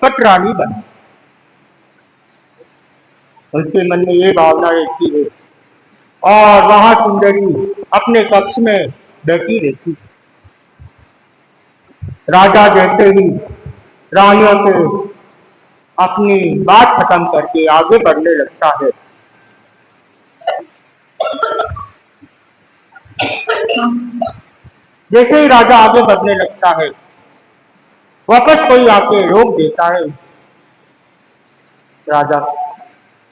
पटरानी बनाऊं। उसके मन में ये भावना रहती है और वहां सुंदरी अपने कक्ष में बैठी रहती। राजा जैसे ही रानियों से अपनी बात खत्म करके आगे बढ़ने लगता है, जैसे ही राजा आगे बढ़ने लगता है, वापस कोई आके रोक देता है। राजा,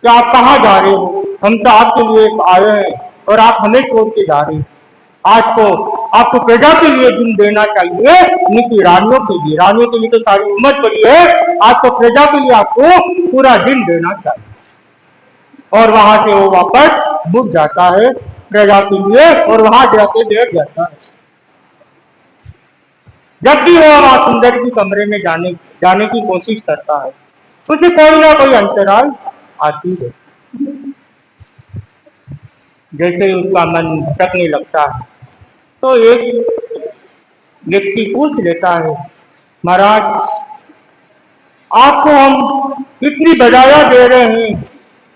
क्या आप कहाँ जा रहे हो? हम तो आपके लिए आए हैं और आप हमें छोड़ के जा रहे हैं। आज तो आपको प्रजा के लिए दिन देना चाहिए, नहीं रानियों के लिए। रानियों के लिए तो सारी उम्र पड़ी है, आज तो प्रजा के लिए आपको पूरा दिन देना चाहिए। और वहां से वो वापस मुड़ जाता है प्रजा के लिए और वहां जाके बैठ जाता है। जब भी वो वहां सुंदर की कमरे में जाने की कोशिश करता है, उसे कोई ना कोई अंतराल आती है। जैसे ही उसका मन भटकने लगता है, तो एक व्यक्ति पूछ लेता है, महाराज, आपको हम इतनी बधाइयां दे रहे हैं,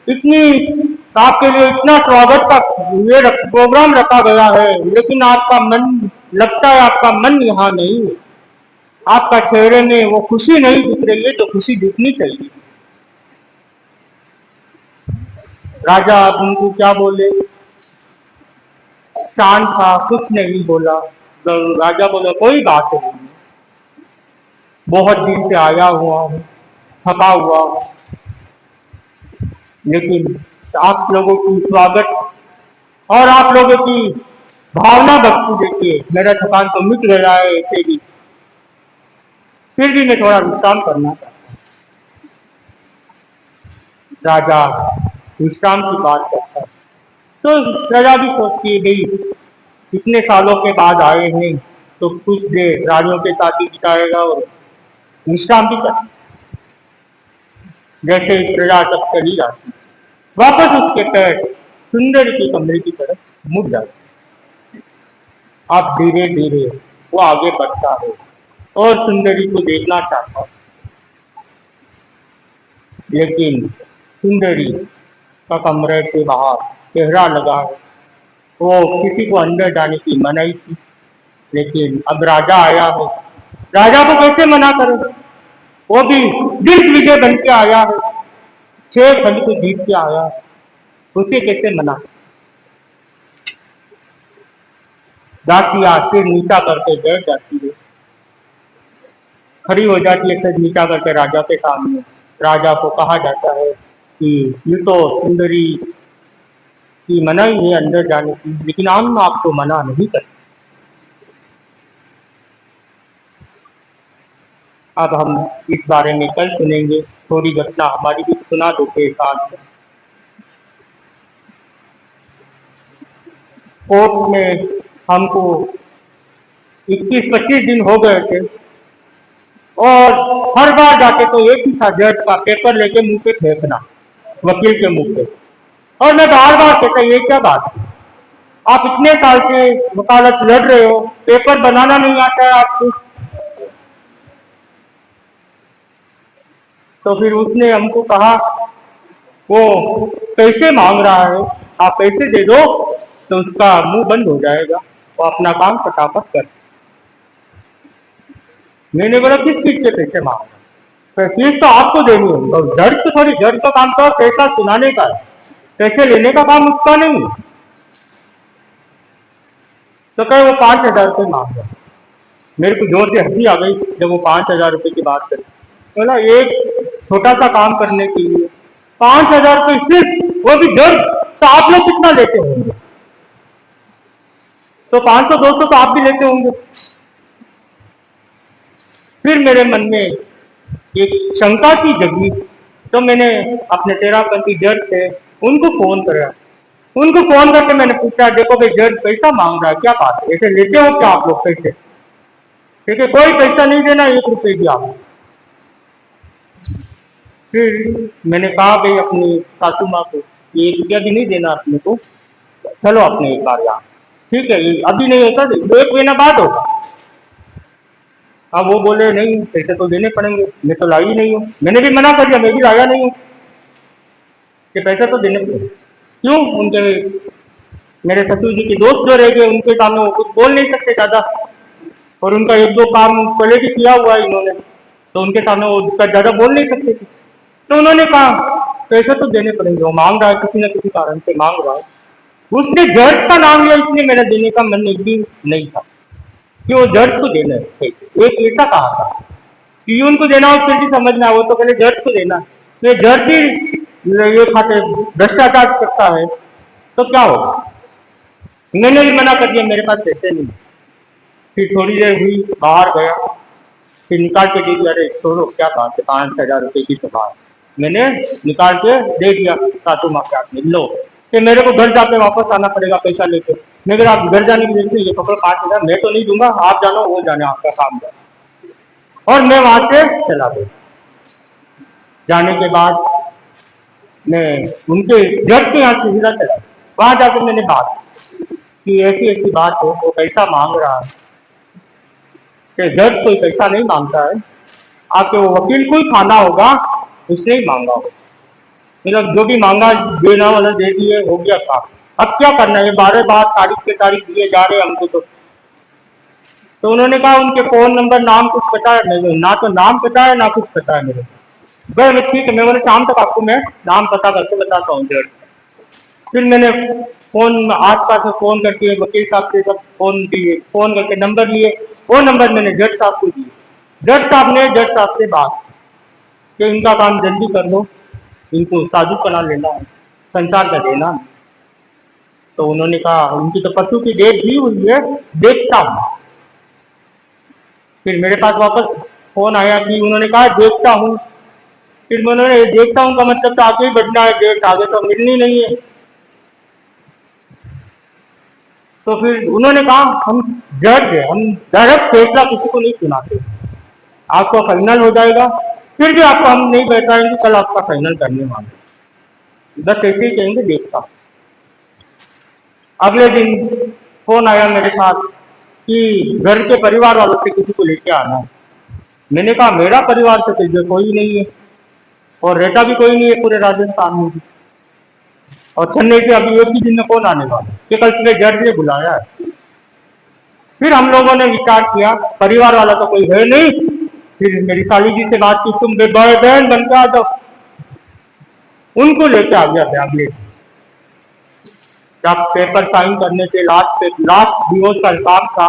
इतनी आपके लिए इतना स्वागत का ये प्रोग्राम रखा गया है, लेकिन आपका मन, लगता है आपका मन यहाँ नहीं है, आपका चेहरे में वो खुशी नहीं दिख रही है, तो खुशी दिखनी चाहिए। राजा आप उनको क्या बोले? शांत था, कुछ नहीं बोला। तो राजा बोला, कोई बात नहीं, बहुत दिन से आया हुआ हूँ, थका हुआ हूँ, लेकिन आप लोगों की स्वागत और आप लोगों की भावना भक्ति देखिए, मेरा थकान तो मिट गया है ऐसे भी, फिर भी मैं थोड़ा विश्राम करना चाहता हूँ। राजा विश्राम की बात करता है, तो प्रजा भी सोचती है, भाई इतने सालों के बाद आए हैं, तो कुछ देर रानियों के साथ ही बिताएगा और विश्राम भी कर। जैसे प्रजा सब चली जाती, वापस उसके पैर सुंदर की कमरे की तरफ मुड़ जाते। अब धीरे धीरे वो आगे बढ़ता है और सुंदरी को देखना चाहता है, लेकिन सुंदरी का कमरे के बाहर पहरा लगा है, वो किसी को अंदर जाने की मनाही थी। लेकिन अब राजा आया है, राजा को कैसे मना करे? वो भी दिग्विजय बन के आया है, 6 खंड को जीत के आया है, उसे कैसे मना? दासिया सिर नीचा करके बैठ जाती है, खड़ी हो जाती है सिर नीचा करके राजा के सामने। राजा को कहा जाता है कि ये तो सुंदरी की मनाही है अंदर जाने की, लेकिन हम आपको मना नहीं करते। अब हम इस बारे में कल सुनेंगे, थोड़ी घटना हमारी भी सुना दो के साथ। कोर्ट में हमको 21-25 दिन हो गए थे और हर बार जाके तो एक ही था, जज का पेपर लेके मुंह पे फेंकना, वकील के मुंह पे। और मैं बार बार कहता, ये क्या बात है, आप इतने साल से वकालत लड़ रहे हो, पेपर बनाना नहीं आता है आपको? तो फिर उसने हमको कहा, वो पैसे मांग रहा है, आप पैसे दे दो तो उसका मुंह बंद हो जाएगा वो अपना काम फटाफट कर। मैंने बोला किस चीज के पैसे मांग रहे? तो फीस तो आपको देनी होगी, और जज तो थोड़ी, जज का काम तो पैसा सुनाने का है, पैसे लेने का काम उसका नहीं है। तो कहे वो 5,000 रुपये मांग रहा। मेरे को जोर से हंसी आ गई जब वो 5,000 रुपये की बात करी। बोला एक छोटा सा काम करने के लिए 5,000 रुपये सिर्फ, वो भी जज, तो आप लोग कितना लेते होंगे? तो 500 200 तो आप भी लेते होंगे। फिर मेरे मन में एक शंका सी जगी, तो मैंने अपने तेरापंथी जज थे उनको फोन करा। उनको फोन करके मैंने पूछा, देखो भाई जज पैसा मांग रहा है, क्या बात है, ऐसे लेते हो क्या आप लोग पैसे? ठीक है, कोई पैसा नहीं देना, 1 रुपये भी आप। फिर मैंने कहा भाई अपनी सासू माँ को, 1 रुपया भी नहीं देना अपने को, चलो अपने एक बार यहाँ। ठीक है, ये अभी नहीं होता, 1 महीना बाद होगा। अब वो बोले नहीं पैसे तो देने पड़ेंगे, मैं तो लाई ही नहीं हूँ। मैंने भी मना कर दिया, मैं भी लाया नहीं हूँ, कि पैसे तो देने पड़ेंगे। क्यों? उनके मेरे ससुर जी के दोस्त जो रह गए उनके सामने वो कुछ बोल नहीं सकते ज्यादा, और उनका 1 2 काम पहले भी किया हुआ है इन्होंने, तो उनके सामने वो ज्यादा बोल नहीं सकते थे। तो उन्होंने कहा पैसे तो देने पड़ेंगे, वो मांग रहा है, किसी न किसी कारण से मांग रहा है। उसने जज का नाम लिया, इसलिए मेरा देने का मन एक भी नहीं था कि वो जज को देना है। एक ऐसा कहा था कि उनको देना हो फिर भी समझ में, वो तो पहले जज को देना। तो जज ही ये खाते भ्रष्टाचार करता है तो क्या होगा? मैंने भी मना कर दिया, मेरे पास पैसे नहीं। फिर थोड़ी देर हुई, बाहर गया, फिर निकाल के दे दिया। अरे छोड़ो क्या बात है, 5,000 रुपये की तो बात। मैंने निकाल के दे दिया सासू माँ के हाथ में, लो। कि मेरे को घर जाके वापस आना पड़ेगा पैसा लेके। मैं अगर आप घर जाने की जरूरत नहीं, ये पकड़ो 5,000, मैं तो नहीं दूंगा, आप जानो, वो जाने, आपका काम जाए। और मैं वहां से चला गया। जाने के बाद मैं उनके जज के यहाँ से सीधा चला, वहां जाकर मैंने बात कि ऐसी ऐसी बात है, वो पैसा मांग रहा है। कि जज कोई पैसा नहीं मांगता है, आपके वो वकील को ही खाना होगा, उसने ही मांगा होगा। मतलब जो भी मांगा देना वाला दे दिए, हो गया काम। अब क्या करना है, 12 बार तारीख पे तारीख दिए जा रहे हमको। तो उन्होंने कहा उनके फोन नंबर नाम कुछ पता है? नहीं, ना तो नाम पता है ना कुछ पता है मेरे को। भाई ठीक है, मैं बोले शाम तक आपको मैं नाम पता करके बताता हूँ। फिर मैंने फोन आस पास में फोन करके वकील साहब से सब फोन किए, फोन करके नंबर लिए, वो नंबर मैंने जज साहब को दिए। जज साहब ने जज साहब से बात कि इनका काम जल्दी कर लो, इनको साधु बना लेना है, संसार का देना है। तो उन्होंने कहा उनकी तो पशु की डेट दी हुई है, देखता हूँ। फिर मेरे पास वापस फोन आया कि उन्होंने कहा देखता हूँ। फिर मैं उन्होंने देखता हूँ का मतलब तो आगे ही बढ़ना है, डेट आगे तो मिलनी नहीं है। तो फिर उन्होंने कहा हम जज है, हम डायरेक्ट फैसला किसी को नहीं सुनाते, आपका फाइनल हो जाएगा। फिर भी आपको हम नहीं बैठाएंगे, कल आपका फाइनल करने वाले, बस ऐसे ही कहेंगे देखता। अगले दिन फोन आया मेरे पास कि घर के परिवार वालों से किसी को लेके आना है। मैंने कहा मेरा परिवार से तो कोई नहीं है, और रहता भी कोई नहीं है पूरे राजस्थान में। और चेन्नई से अभी एक ही दिन में कौन आने वाला, कि कल सुबह जज ने बुलाया है। फिर हम लोगों ने विचार किया परिवार वाला तो कोई है नहीं। फिर मेरी साली जी से बात की, तुम बहन बन के आ जाओ। उनको लेके आ गया फैमिली। जब पेपर साइन करने के लास्ट दिवस का हिसाब था,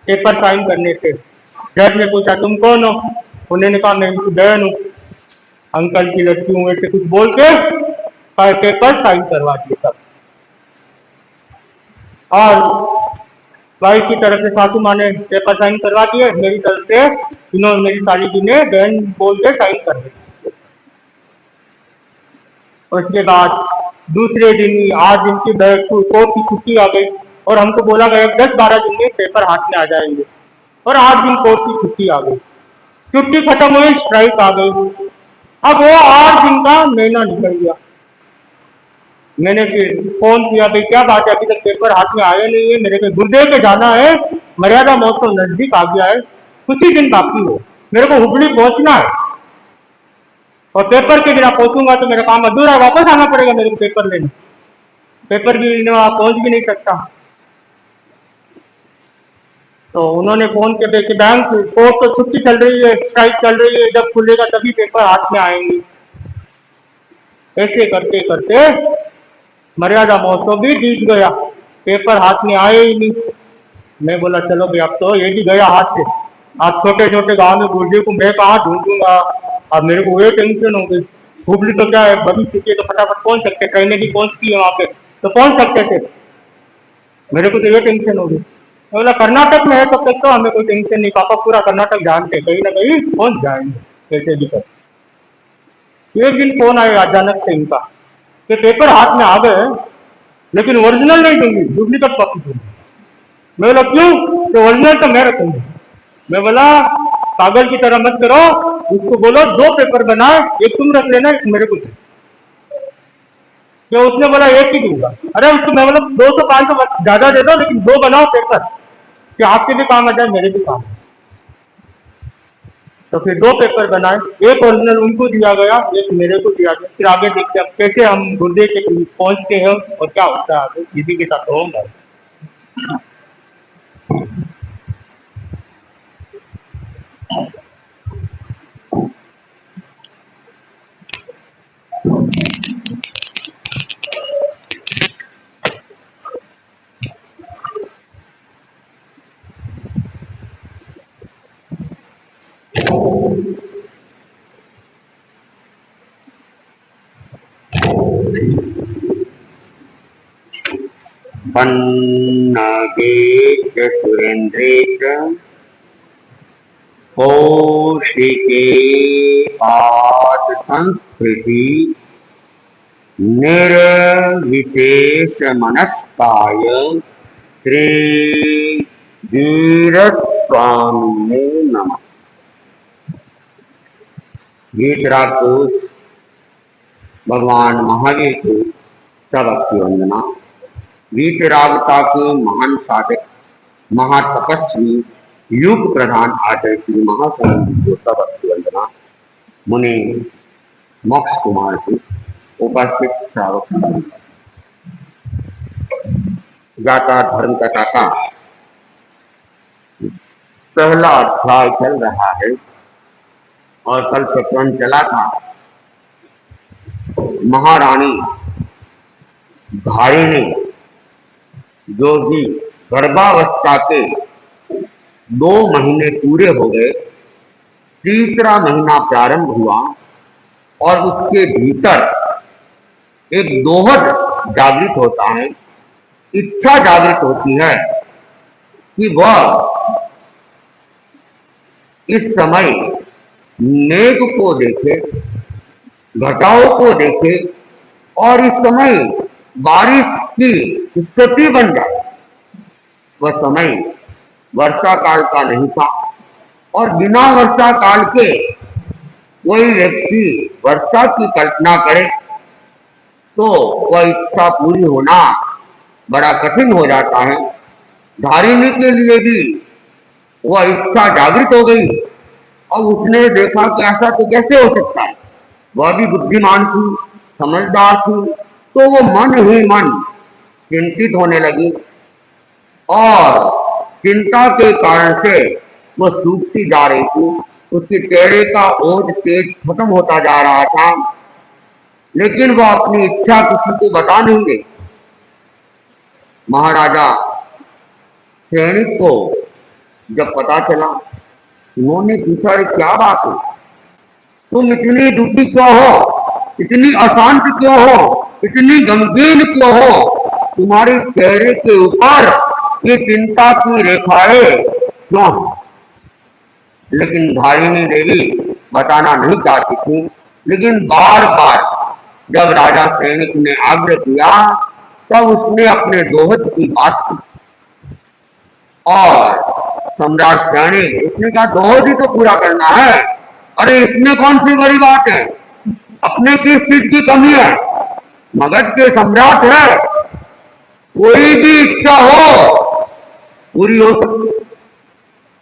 पेपर साइन करने के, जज ने पूछा तुम कौन हो? उन्होंने कहा मैं इनकी बहन हूँ, अंकल की लड़की हूँ, ऐसे कुछ बोल के पेपर साइन करवा दिए सब। और भाई की तरफ से सासू माँ ने पेपर साइन करवा दिए, मेरी तरफ से इन्होंने, मेरी साली जी ने बहन बोल के साइन कर दिए। उसके बाद दूसरे दिन ही 8 दिन की कोर्ट की छुट्टी आ गई, और हमको बोला गया 10 12 दिन में पेपर हाथ में आ जाएंगे, और 8 दिन कोर्ट की छुट्टी आ गई। छुट्टी खत्म हुई, स्ट्राइक आ गई। अब वो 8 दिन का महीना निकल गया। मैंने फिर फोन किया, भाई क्या बात है, अभी तक पेपर हाथ में आया नहीं है, मेरे को गुरुदेव पे जाना है, मर्यादा महोत्सव नजदीक आ गया है, कुछ ही दिन बाकी हो, मेरे को हुबली पहुंचना है, और पेपर के बिना पहुंचूंगा तो मेरा काम अधूरा है, वापस आना पड़ेगा मेरे को पेपर लेने। पेपर भी लेने वहां पहुंच भी नहीं सकता। तो उन्होंने फोन किया कि बैंक कोर्ट तो छुट्टी चल रही है, स्ट्राइक चल रही है, जब खुलेगा तभी पेपर हाथ में आएंगे। ऐसे करते करते मर्यादा महोत्सव भी बीत गया, पेपर हाथ में आए ही नहीं। मैं बोला चलो भाई अब तो ये भी गया हाथ से, आप छोटे छोटे गांव में गुर्जे को मैं कहाँ ढूंढूंगा। अब मेरे को ये टेंशन हो गई। हुबली तो क्या है, भविष्य के तो फटाफट पहुंच सकते, ट्रेनें भी पहुंचती है वहां पे, तो पहुंच सकते थे। मेरे को तो ये टेंशन हो गई। मैं बोला कर्नाटक में है तो तक तो हमें कोई टेंशन नहीं, पापा पूरा कर्नाटक जानते, कहीं ना कहीं पहुंच जाएंगे कैसे भी कर। एक दिन फोन आया अचानक से इनका कि पेपर हाथ में आ गए लेकिन ओरिजिनल नहीं दूंगी, डुप्लीकेट कॉपी दूंगी। मैं बोला क्यों? तो ओरिजिनल तो मैं रखूंगी। मैं बोला पागल की तरह मत करो, उसको बोलो दो पेपर बनाए, एक तुम रख लेना, एक मेरे को दे। तो उसने बोला एक ही दूंगा। अरे उसको मैं बोला 200-500 ज्यादा दे दो लेकिन दो बनाओ पेपर, कि आपके भी काम आ जाए मेरे भी काम। तो फिर दो पेपर बनाए, एक ओरिजिनल उनको दिया गया, एक मेरे को दिया गया। फिर आगे देखते हैं कैसे हम गुर्दे के पहुंचते हैं और क्या होता है आगे, इसी के साथ होगा। पन्नगेश सुरेंद्रेश कौशिकेपाद संस्कृति निर्विशेष मनस्काय श्री वीरस्वामी नमः। गीतराज को भगवान महावीर को सबकी वंदना। वीतरागता के महान साधक महातपस्वी युग प्रधान आचार्य श्री महासंघ को सबकी वंदना। मुनि मोक्ष कुमार की उपस्थित श्रावक जाता धर्म कथा का पहला अध्याय चल रहा है और कल प्रकरण चला था महारानी धारिणी जो भी गर्भावस्था के 2 महीने पूरे हो गए, तीसरा महीना प्रारंभ हुआ और उसके भीतर एक दोहद जागृत होता है, इच्छा जागृत होती है कि वह इस समय मेघ को देखे, घटाओं को देखे और इस समय बारिश की स्थिति बन जाए। वह समय वर्षा काल का नहीं था और बिना वर्षा काल के कोई व्यक्ति वर्षा की कल्पना करे तो वह इच्छा पूरी होना बड़ा कठिन हो जाता है। धारिणी के लिए भी वह इच्छा जागृत हो गई और उसने देखा कि ऐसा तो कैसे हो सकता है। वह भी बुद्धिमान थी, समझदार थी, तो वो मन ही मन चिंतित होने लगी और चिंता के कारण से वो सूखती जा रही थी। उसके चेहरे का ओज तेज खत्म होता जा रहा था, लेकिन वह अपनी इच्छा किसी को बता नहीं गई। महाराजा सैनिक को जब पता चला, उन्होंने पूछा क्या बात है, तुम इतनी दुखी क्यों हो, इतनी अशांत क्यों हो, इतनी गमगीन क्यों हो, तुम्हारे चेहरे के ऊपर ये चिंता की रेखाएं क्यों? लेकिन धारिणी देवी बताना नहीं चाहती थी, लेकिन बार बार जब राजा सैनिक ने आग्रह किया तब उसने अपने दोहद की बात की और सम्राट सैनिक उसने कहा दोहद ही तो पूरा करना है, अरे इसमें कौन सी बड़ी बात है, अपने किस चीज की कमी है, मगध के सम्राट है, कोई भी इच्छा हो पूरी हो सकती।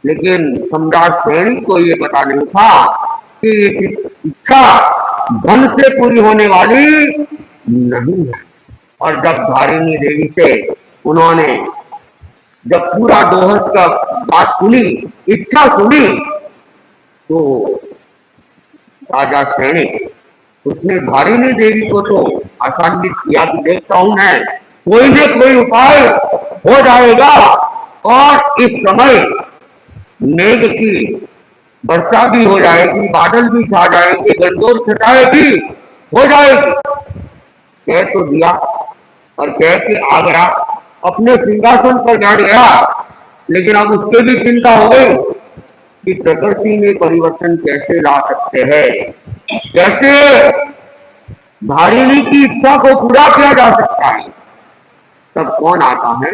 लेकिन सम्राट सैनिक को ये पता नहीं था कि इच्छा धन से पूरी होने वाली नहीं है। और जब धारिणी देवी से उन्होंने जब पूरा दोहर का बात सुनी, इच्छा सुनी, तो राजा सैनिक उसने धारिणी देवी को तो आसान्वित किया कि देखता हूं मैं, कोई न कोई उपाय हो जाएगा और इस समय मेघ की वर्षा भी हो जाएगी, बादल भी छा जाएंगे, गंदोर छटाए भी हो जाएगी। कह तो दिया और कह के आगरा अपने सिंहासन पर बैठ गया, लेकिन अब उसके भी चिंता हो गई कि प्रकृति में परिवर्तन कैसे ला सकते हैं, कैसे धारिणी की इच्छा को पूरा किया जा सकता है। तब कौन आता है?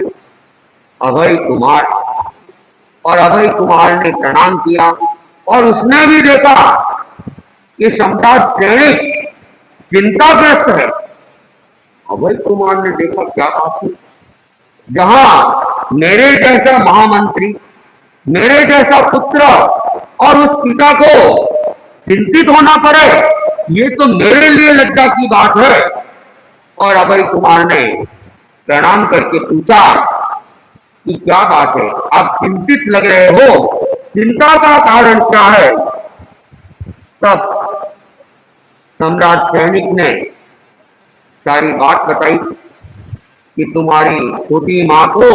अभय कुमार। और अभय कुमार ने प्रणाम किया और उसने भी देखा कि सम्राट सैनिक चिंताग्रस्त है। अभय कुमार ने देखा क्या बात है, जहां मेरे जैसा महामंत्री, मेरे जैसा पुत्र और उस पिता को चिंतित होना पड़े, ये तो मेरे लिए लज्जा की बात है। और अभय कुमार ने प्रणाम करके पूछा कि क्या बात है, आप चिंतित लग रहे हो, चिंता का कारण क्या है? तब सम्राट सैनिक ने सारी बात बताई कि तुम्हारी छोटी मां को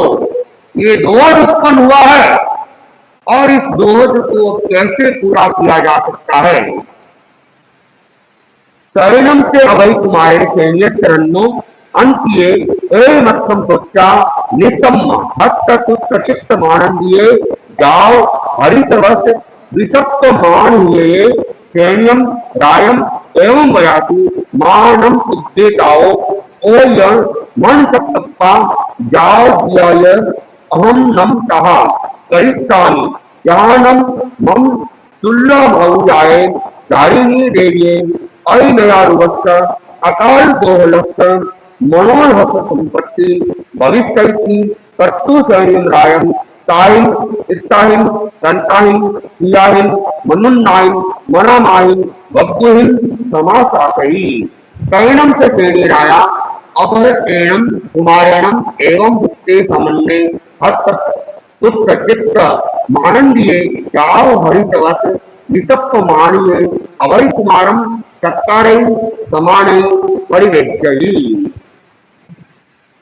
ये दोष उत्पन्न हुआ है और इस दोष को कैसे पूरा किया जा सकता है। शरणम से अभय कुमार सैन्य शरणो अंत्ये एवमर्थम सोचा निसम्म हस्त पुत्र चित्त मानंदिये जाओ हरितवस विषप्त मान हुए सैन्यम रायम एवं बयातु मानम उद्देताओ ओयन मन सप्तप्पा जाओ दियाय अहम नम तहा करिष्यामि ज्ञानम मम तुल्य भौजाय धारिणी देवी अयनयारुवस्य अकाल दोहलस्य मनोहस संपत्ति भविष्यति कर्तु सैन्यम रायम ताहिम इत्ताहिम संताहिम कियाहिम मनुन्नाहिम मनामाहिम बब्बुहिम समासाकई। कैणम से तेणे राया अपहृतेणम कुमारेणम एवं भुक्ते समन्ने हस्त पुत्र चित्त मानंदिये जाओ हरितवस विषप्त मानिये अभय कुमारम सत्कारे समाने परिवेक्षयी।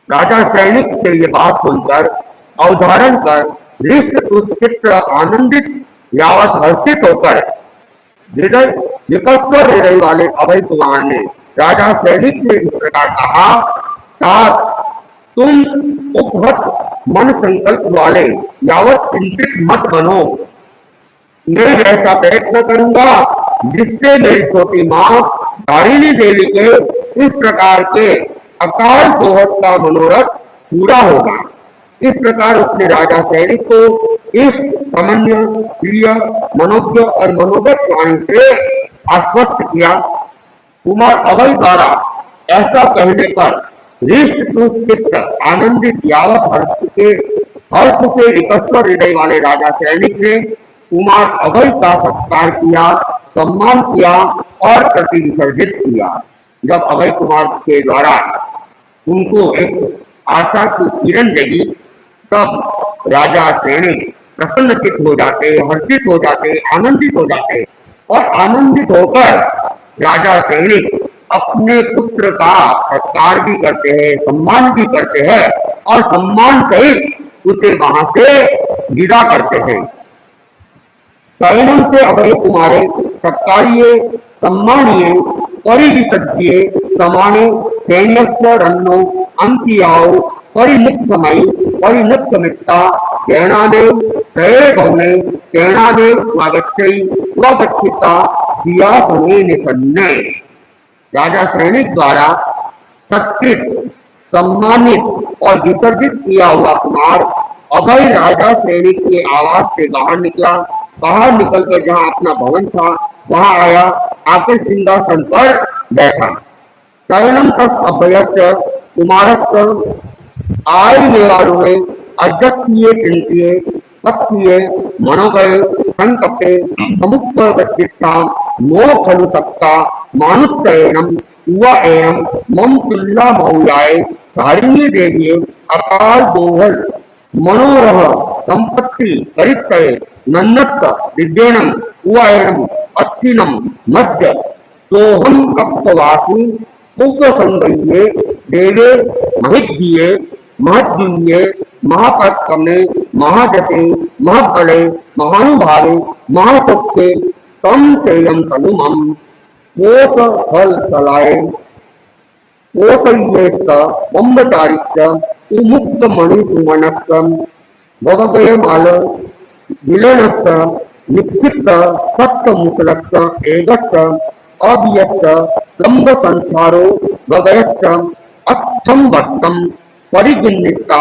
राजा सैनिक से ये बात सुनकर अवधारण कर हृष्ट आनंदित यावत हर्षित होकर हृदय विकस्वर हृदय वाले अभय कुमार ने राजा सैनिक से इस प्रकार कहा, तात तुम उपहत मन संकल्प वाले यावत चिंतित मत बनो, मैं ऐसा प्रयत्न करूंगा जिससे मेरी छोटी मां धारिणी देवी के इस प्रकार के अकाल दोहत का मनोरथ पूरा होगा। इस प्रकार उसने राजा सैनिक को इस सामान्य प्रिय मनोज्ञ और मनोगत वाणी से आश्वस्त किया। कुमार अभय द्वारा ऐसा कहने पर हृष्ट आनंदित यावत हर्ष से विकस्वर हृदय वाले राजा सैनिक ने कुमार अभय का सत्कार किया, सम्मान किया और प्रति विसर्जित किया। जब अभय कुमार के द्वारा उनको एक आशा की किरण जगी, तब राजा सैनिक प्रसन्नचित हो जाते, हर्षित हो जाते, आनंदित हो जाते और आनंदित होकर राजा सैनिक अपने पुत्र का सत्कार भी करते हैं, सम्मान भी करते हैं और सम्मान सहित उसे वहां से विदा करते हैं। शरणम से अभय कुमारे सत्कारिये सम्मानिये परिविसज्जिये समाने सैन्यस्य रन्नो अंतियाओ परिमुक्तमयी परिमुक्तमित्ता कैणादेव सये भवने कैणादेव स्वागच्छई स्वगच्छिता सियासने निपन्ने। राजा सैनिक द्वारा सत्कृत, सम्मानित और विसर्जित किया हुआ कुमार अभय राजा सैनिक के आवास से बाहर निकला। बाहर निकलकर जहां अपना भवन था वहां आया, आकर सिंहासन पर बैठा। शरणम तस् अभयस्य कुमारस्य आयनेवारुणे अध्यक्षीय चिंतिये तत्कीय मनोगय संकटे समुत्पत्तिता नो खलु सत्ता मानुष्येणम युवा एवं मम तुल्ला बहुयाय धारिणी देवी अकाल दोहल मनोरह संपत्ति परिचय नन्नत्त दिव्यणम उवायणम अच्छिनम मध्य सोहम कप्तवासु उग्र संगये देवे महिद्ये महद्युन्ये महापत्कमे महाजते महबले महानुभावे महासत्ये तम सेयम तनुमम कोस फल सलाए कोसय्येत बम्बचारिच्च उमुक्त मणि सुमनस्क भवगय माल विलनस्क निक्षिप्त सत्य मुसलस्क एगस्क अभियस्त लंब संसारो वगयस्क अच्छम भक्तम परिगिन्निता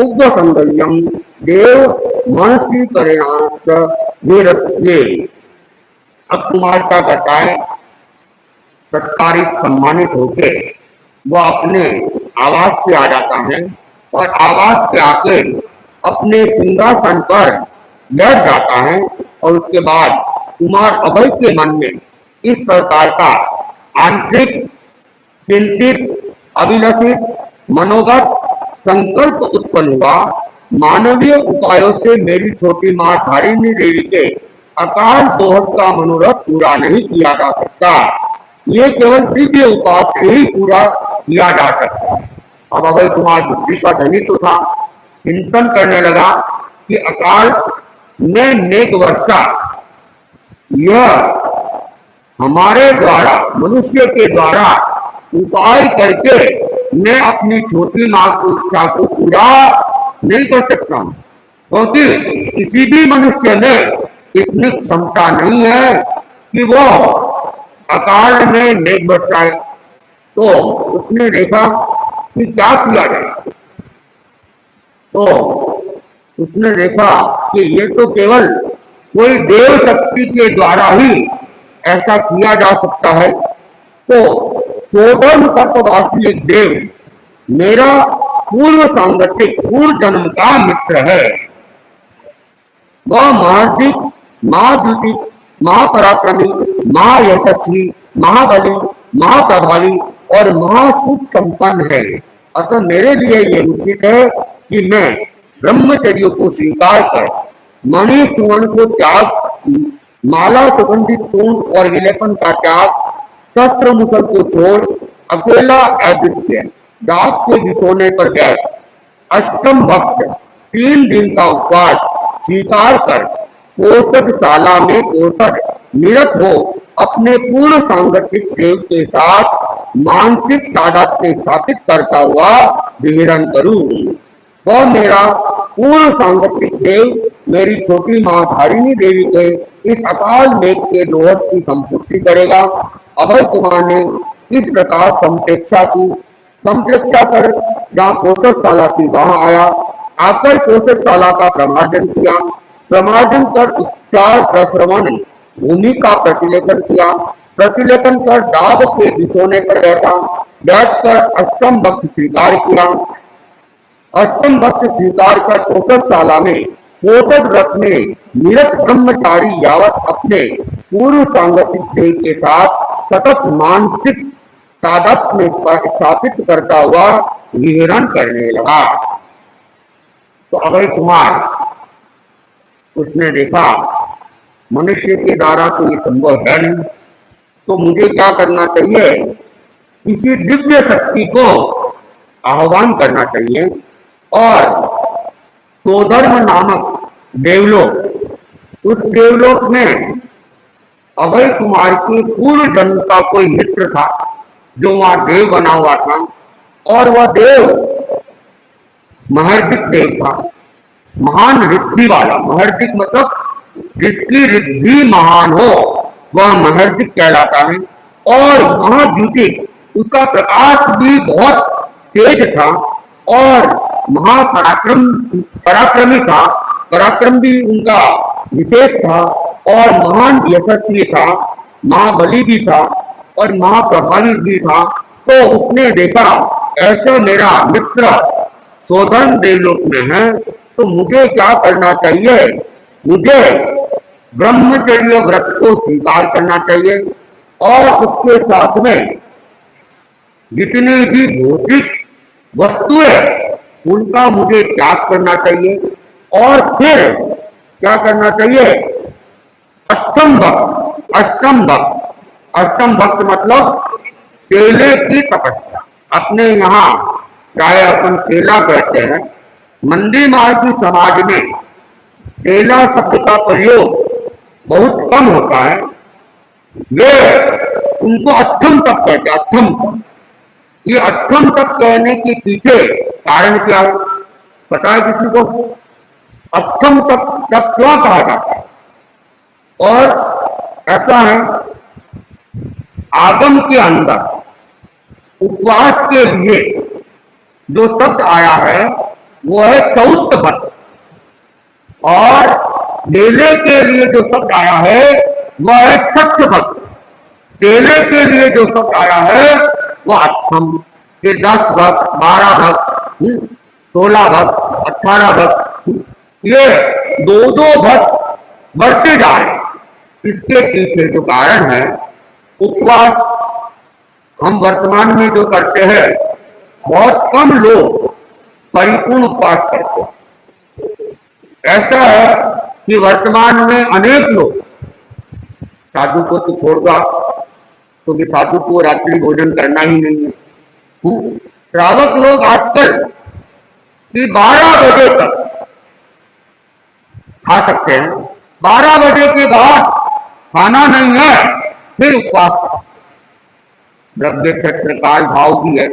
उग्र संगयम देव मनसी परिणाम वीरत्वे। अब कुमार का कहता है सत्कारित सम्मानित होके वह अपने आवास पे आ जाता है और आवास पे आके अपने सिंहासन पर बैठ जाता है और उसके बाद कुमार अभय के मन में इस प्रकार का आंतरिक चिंतित अभिलषित मनोगत संकल्प उत्पन्न हुआ, मानवीय उपायों से मेरी छोटी माँ धारिणी देवी के अकाल दोहत का मनोरथ पूरा नहीं किया जा सकता, ये केवल दिव्य उपाय से ही पूरा किया जा सकता है। अब अभय कुमार बुद्धि का धनी तो था, चिंतन करने लगा कि अकाल में नेक वर्षा यह हमारे द्वारा मनुष्य के द्वारा उपाय करके मैं अपनी छोटी माँ की इच्छा को पूरा नहीं कर सकता हूँ, क्योंकि किसी भी मनुष्य में इतनी क्षमता नहीं है कि वो अकाल में नेक बरसाए। तो उसने देखा कि क्या किया जाए, तो उसने देखा कि ये तो केवल कोई देव शक्ति के द्वारा ही ऐसा किया जा सकता है। तो चौदह तत्ववासी एक देव मेरा पूर्व सांगठिक पूर्व जन्म का मित्र है, वह महाद्वित महाद्वितीय महापराक्रमी महायशस्वी महाबली महाप्रभावी और महासुख संपन्न है। अतः मेरे लिए यह उचित है कि मैं ब्रह्मचर्य को स्वीकार कर मणि सुवर्ण को त्याग माला सुगंधित चूर्ण और विलेपन का त्याग शस्त्र मुसल को छोड़ अकेला अद्वितीय डाक के बिछोने पर गए अष्टम भक्त 3 दिन का उपवास स्वीकार कर औषधशाला में औषध निरत हो अपने पूर्ण सांगठिक देव के साथ मानसिक तादात्म्य स्थापित करता हुआ विहरण करूं। वह मेरा पूर्ण सांगठिक देव मेरी छोटी माँ धारिणी देवी के इस अकाल मेघ के दोहत की संपूर्ति करेगा। अभय कुमार ने इस प्रकार संप्रेक्षा की, संप्रेक्षा कर जहाँ कौशलशाला थी वहां आया, आकर कौशलशाला का प्रमार्जन किया, प्रमार्जन कर उपचार प्रश्रवण भूमि का प्रतिलेखन किया, प्रतिलेखन कर डाब के बिछोने पर बैठा, बैठकर अष्टम भक्त स्वीकार किया, अष्टम भक्त स्वीकार कर कौशलशाला में कौशल व्रत में निरत ब्रह्मचारी यावत अपने पूर्व सांगठिक देव के साथ सतत मानसिक तादात्म्य में स्थापित करता हुआ विहरण करने लगा। तो अभय कुमार उसने देखा मनुष्य के द्वारा तो ये संभव है नहीं, तो मुझे क्या करना चाहिए, किसी दिव्य शक्ति को आह्वान करना चाहिए और सोधर्म नामक देवलोक, उस देवलोक में अभय कुमार के पूर्व जन्म का कोई मित्र था जो वहां देव बना हुआ था और वह देव महर्दिक देव था, महान रिद्धि वाला। महर्दिक मतलब जिसकी रिद्धि महान हो वह महर्दिक कहलाता है और महाद्युतिक, उसका प्रकाश भी बहुत तेज था और पराक्रमी था, पराक्रम भी उनका विशेष था और महान यशस्वी था, महाबली भी था और महाप्रभावी भी था। तो उसने देखा ऐसा मेरा मित्र सोधन देवलोक में है, तो मुझे क्या करना चाहिए, मुझे ब्रह्मचर्य व्रत को स्वीकार करना चाहिए और उसके साथ में जितनी भी भौतिक वस्तुएं उनका मुझे त्याग करना चाहिए और फिर क्या करना चाहिए? अष्टम भक्त। अष्टम भक्त मतलब केले की तपस्या। अपने यहाँ चाहे अपन केला कहते हैं, मंदी मार्गी समाज में केला शब्द का प्रयोग बहुत कम होता है। वे उनको अष्टम तप कहते हैं, अष्टम तप। ये अष्टम तप कहने के पीछे कारण क्या है पता है किसी को? अष्टम तप तप क्यों कहा जाता है? और ऐसा है, आगम के अंदर उपवास के लिए जो शब्द आया है वो है चौथ भक्त, और केले के लिए जो शब्द आया है वह है सत्य भक्त। केले के लिए जो शब्द आया है वह अष्टम के 10 भक्त, 12 भक्त, 16 भक्त, 18 भक्त, ये दो भक्त बढ़ते जा रहे हैं। इसके पीछे जो कारण है, उपवास हम वर्तमान में जो करते हैं, बहुत कम लोग परिपूर्ण उपवास करते हैं। ऐसा है कि वर्तमान में अनेक लोग, साधु को तो छोड़गा, तो कि साधु को रात्रि भोजन करना ही नहीं है। श्रावक लोग आजकल कि 12 बजे तक खा सकते हैं, 12 बजे के बाद खाना नहीं है, फिर उपवास। द्रव्य क्षेत्र काल भाव भी है,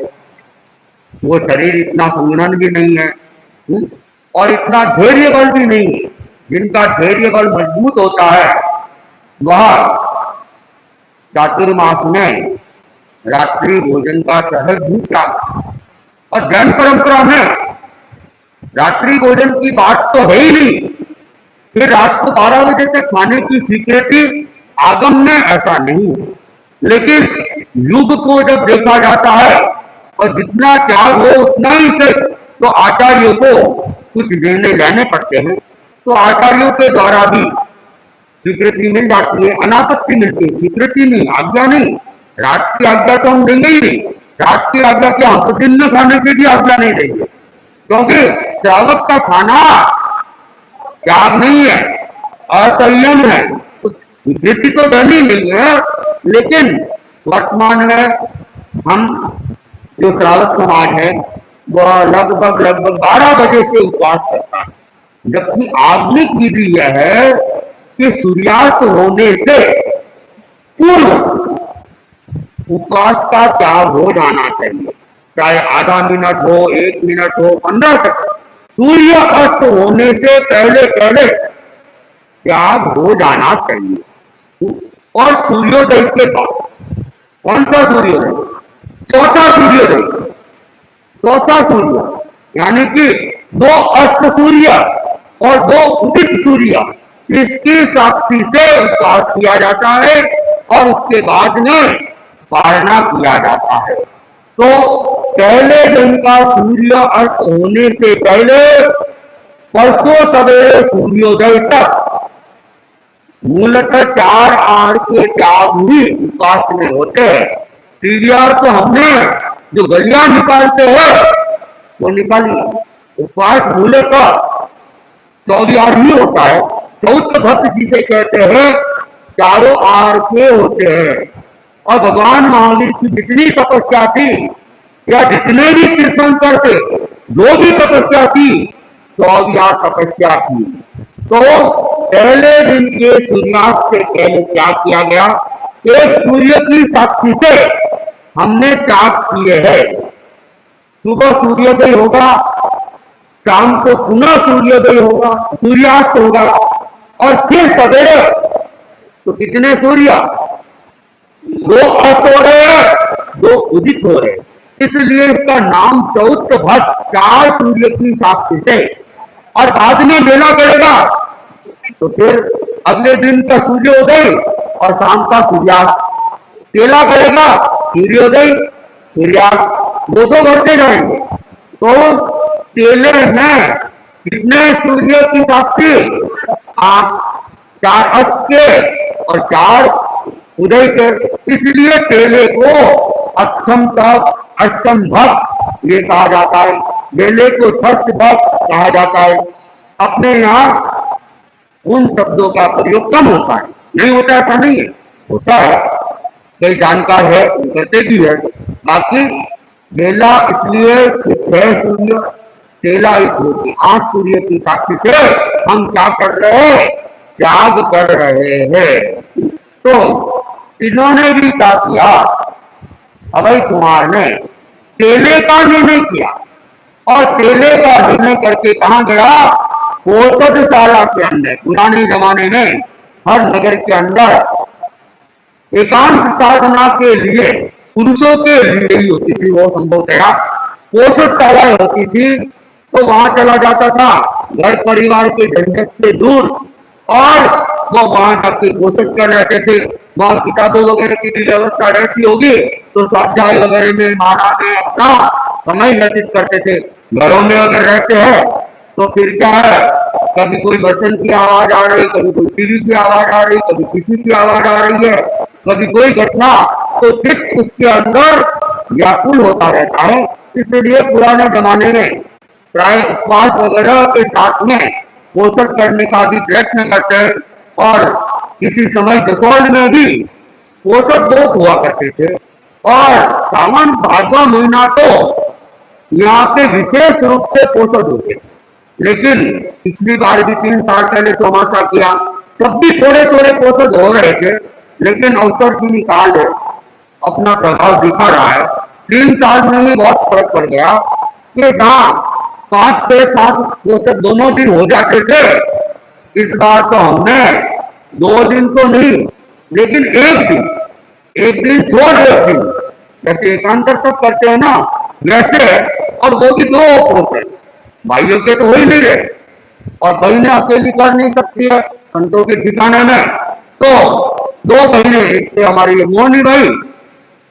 वो शरीर इतना संगठन भी नहीं है, और इतना धैर्य बल भी नहीं है। जिनका धैर्य बल मजबूत होता है वह चातुर्मास में रात्रि भोजन का सहज भी त्याग। और जैन परंपरा में रात्रि भोजन की बात तो है ही नहीं, फिर रात को 12 बजे तक खाने की स्वीकृति आगम में ऐसा नहीं है। लेकिन युग को जब देखा जाता है और जितना त्याग हो उतना ही से, तो आचार्यों को कुछ निर्णय लेने पड़ते हैं, तो आचार्यों के द्वारा भी स्वीकृति मिल जाती है, अनापत्ति मिलती है। स्वीकृति नहीं, आज्ञा नहीं। रात की आज्ञा तो हम देंगे ही नहीं। रात की आज्ञा क्या, हम तो दिन में खाने की भी आज्ञा नहीं देंगे, क्योंकि श्रावक का खाना त्याग नहीं है, असंयम है। तो स्वीकृति तो देनी नहीं है, लेकिन वर्तमान में हम जो श्रावक समाज है वह लगभग 12 बजे से उपवास करता है, जबकि आधुनिक विधि यह है कि सूर्यास्त होने से पूर्व उपवास का त्याग हो जाना चाहिए। चाहे आधा मिनट हो, 1 मिनट हो, 15 सेकंड, सूर्य अस्त होने से पहले पहले त्याग हो जाना चाहिए। और सूर्योदय के बाद, कौन सा सूर्योदय? चौथा सूर्योदय। चौथा सूर्य यानी कि 2 अस्त सूर्य और 2 उदित सूर्य, इसकी साक्षी से उपवास किया जाता है और उसके बाद में पारणा किया जाता है। तो पहले दिन का सूर्य अस्त होने से पहले परसों सवेरे सूर्योदय तक मूलतः 4 आहार के त्याग भी उपवास में होते हैं। 3 आहार तो हमने जो गलियां निकालते हैं वो निकालिए। उपवास मूलतः 14 आहार ही होता है। चौथ भक्त जिसे कहते हैं, चारों आहार के होते हैं। और भगवान महावीर की जितनी तपस्या थी, या जितने भी तीर्थंकर थे, जो भी तपस्या थी, 14 तपस्या थी। तो पहले दिन के सूर्यास्त से पहले क्या किया गया? एक सूर्य की साक्षी से हमने त्याग किए हैं। सुबह सूर्योदय होगा, शाम को पुनः सूर्योदय होगा, सूर्यास्त होगा, और फिर सवेरे तो कितने सूर्य? 2 अस्त हो रहे हैं, 2 उदित हो रहे हैं। इसलिए इसका नाम चौथ भक्त, 4 सूर्य की साक्षी से। और बाद में मेला करेगा तो फिर अगले दिन का सूर्योदय और शाम का सूर्यास्त। केला करेगा, सूर्योदय सूर्यास्त, 2 बढ़ते जाएंगे। तो केले में कितने सूर्य की साक्षी? 4 अस्त के और 4 उदय के। इसलिए केले को अष्टम तप, अष्टम भक्त ये कहा जाता है। बेले को फर्स्ट बॉक्स कहा जाता है। अपने यहाँ उन शब्दों का प्रयोग कम होता है, नहीं होता ऐसा नहीं है, होता है, कई जानकार है कहते भी है। बाकी बेला इसलिए है सूर्य, केला इसलिए 8 सूर्य की साक्षी से हम क्या कर रहे हैं, त्याग कर रहे हैं। तो इन्होंने भी क्या किया, अभय कुमार ने केले का निर्णय किया और केले का निर्णय करके कहा गया, कोषशाला के अंदर पुराने जमाने में हर नगर के अंदर एकांत साधना के लिए पुरुषों के लिए ही होती थी, वो संभवतया कोषशाला होती थी। तो वहां चला जाता था घर परिवार के झंझट से दूर, और वो वहां जाके कोशिश कर रहे थे। वहां किताबों वगैरह की भी व्यवस्था रहती होगी तो स्वाध्याय वगैरह में महाराज में अपना समय व्यतीत करते थे। घरों में अगर रहते हैं तो फिर क्या है, कभी कोई बर्तन की आवाज आ रही, कभी कोई टीवी की आवाज आ रही, कभी किसी की आवाज आ रही है, कभी कोई घटना, तो चित्त उसके अंदर व्याकुल होता रहता है। इसलिए पुराने जमाने में प्राय उपवास वगैरह के साथ में पोषण करने का भी प्रयत्न करते हैं। और किसी समय दसौल में भी पोषक बहुत हुआ करते थे। और सावन भादवा महीना तो यहाँ पे विशेष रूप से पोषक होते, लेकिन पिछली बार भी 3 साल पहले चौमासा किया, तब भी थोड़े थोड़े पोषक हो रहे थे, लेकिन अवसर की निकाल अपना प्रभाव दिखा रहा है। 3 साल में ही बहुत फर्क पड़ गया कि जहाँ 5 से 7 पोषक दोनों दिन हो जाते थे, इस बार तो हमने 2 दिन तो नहीं, लेकिन एक दिन छोड़ एक दिन, जैसे एकांतर तक करते हैं ना वैसे, और वो भी 2 पोषक, भाइयों के तो हो ही नहीं रहे, और बहनें अकेली कर नहीं सकती है संतों के ठिकाने में। तो 2 बहनें, एक से हमारी मोहनी भाई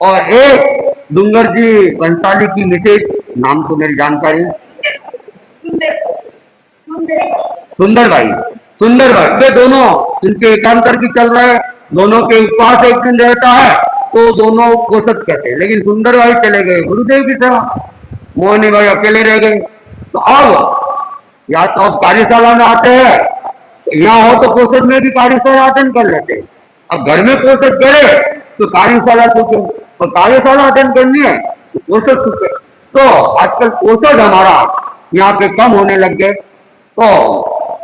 और एक डूंगर जी कंसाली की मिसेज, नाम तो मेरी जानकारी, सुंदर भाई, वे दोनों, इनके एकांतर भी चल रहे हैं, दोनों के उपवास एक दिन रहता है तो दोनों कोशिश करते हैं। लेकिन सुंदर भाई चले गए गुरुदेव की सेवा, मोहनी भाई अकेले रह गए। तो अब या तो अब कार्यशाला में आते हैं, यहाँ हो तो कोशिश में भी कार्यशाला अटेंड कर लेते हैं। अब घर में कोशिश करे तो कार्यशाला छूटे, और कार्यशाला अटेंड करनी है तो कोशिश छूटे। तो आजकल कोशिश हमारा यहाँ पे कम होने लग गए। तो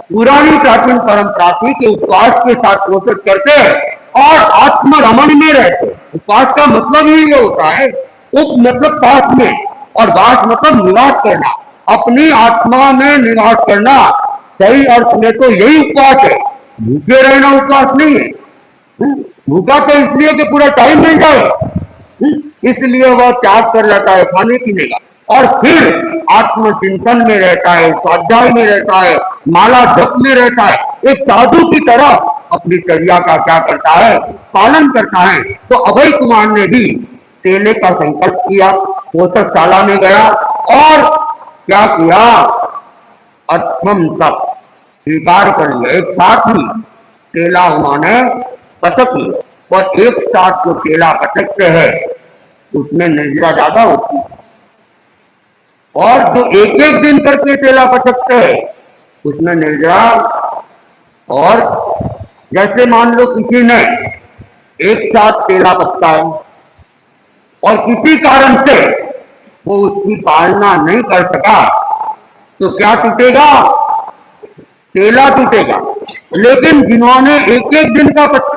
पुरानी प्राचीन परंपरा थी कि उपवास के साथ कोशिश करते और आत्म रमन में रहते। उपवास का मतलब ही ये होता है, उप मतलब पास में, और वास मतलब निवास करना, अपनी आत्मा में निवास करना। सही अर्थ में तो यही उपवास है, भूखे रहना उपवास नहीं है। भूखा तो इसलिए कि पूरा टाइम मिल जाए, इसलिए वह त्याग कर लेता है खाने पीने का, और फिर आत्मचिंतन में रहता है, स्वाध्याय में रहता है, माला जप में रहता है, एक साधु की तरह अपनी चर्या का क्या करता है, पालन करता है। तो अभय कुमार ने भी केले का संकल्प किया, पोषकशाला में गया और क्या किया, अथम तप स्वीकार कर लिया। एक साथ ही केला उन्होंने पटक लिया, और एक साथ जो केला पटकते हैं उसमें निर्जरा ज्यादा होती है, और जो एक एक दिन करके केला पटकते हैं उसमें निर्जरा। और जैसे मान लो किसी ने एक साथ केला पटका है और किसी कारण से वो उसकी पालना नहीं कर सका, तो क्या टूटेगा, केला टूटेगा। लेकिन जिन्होंने एक एक दिन का पटका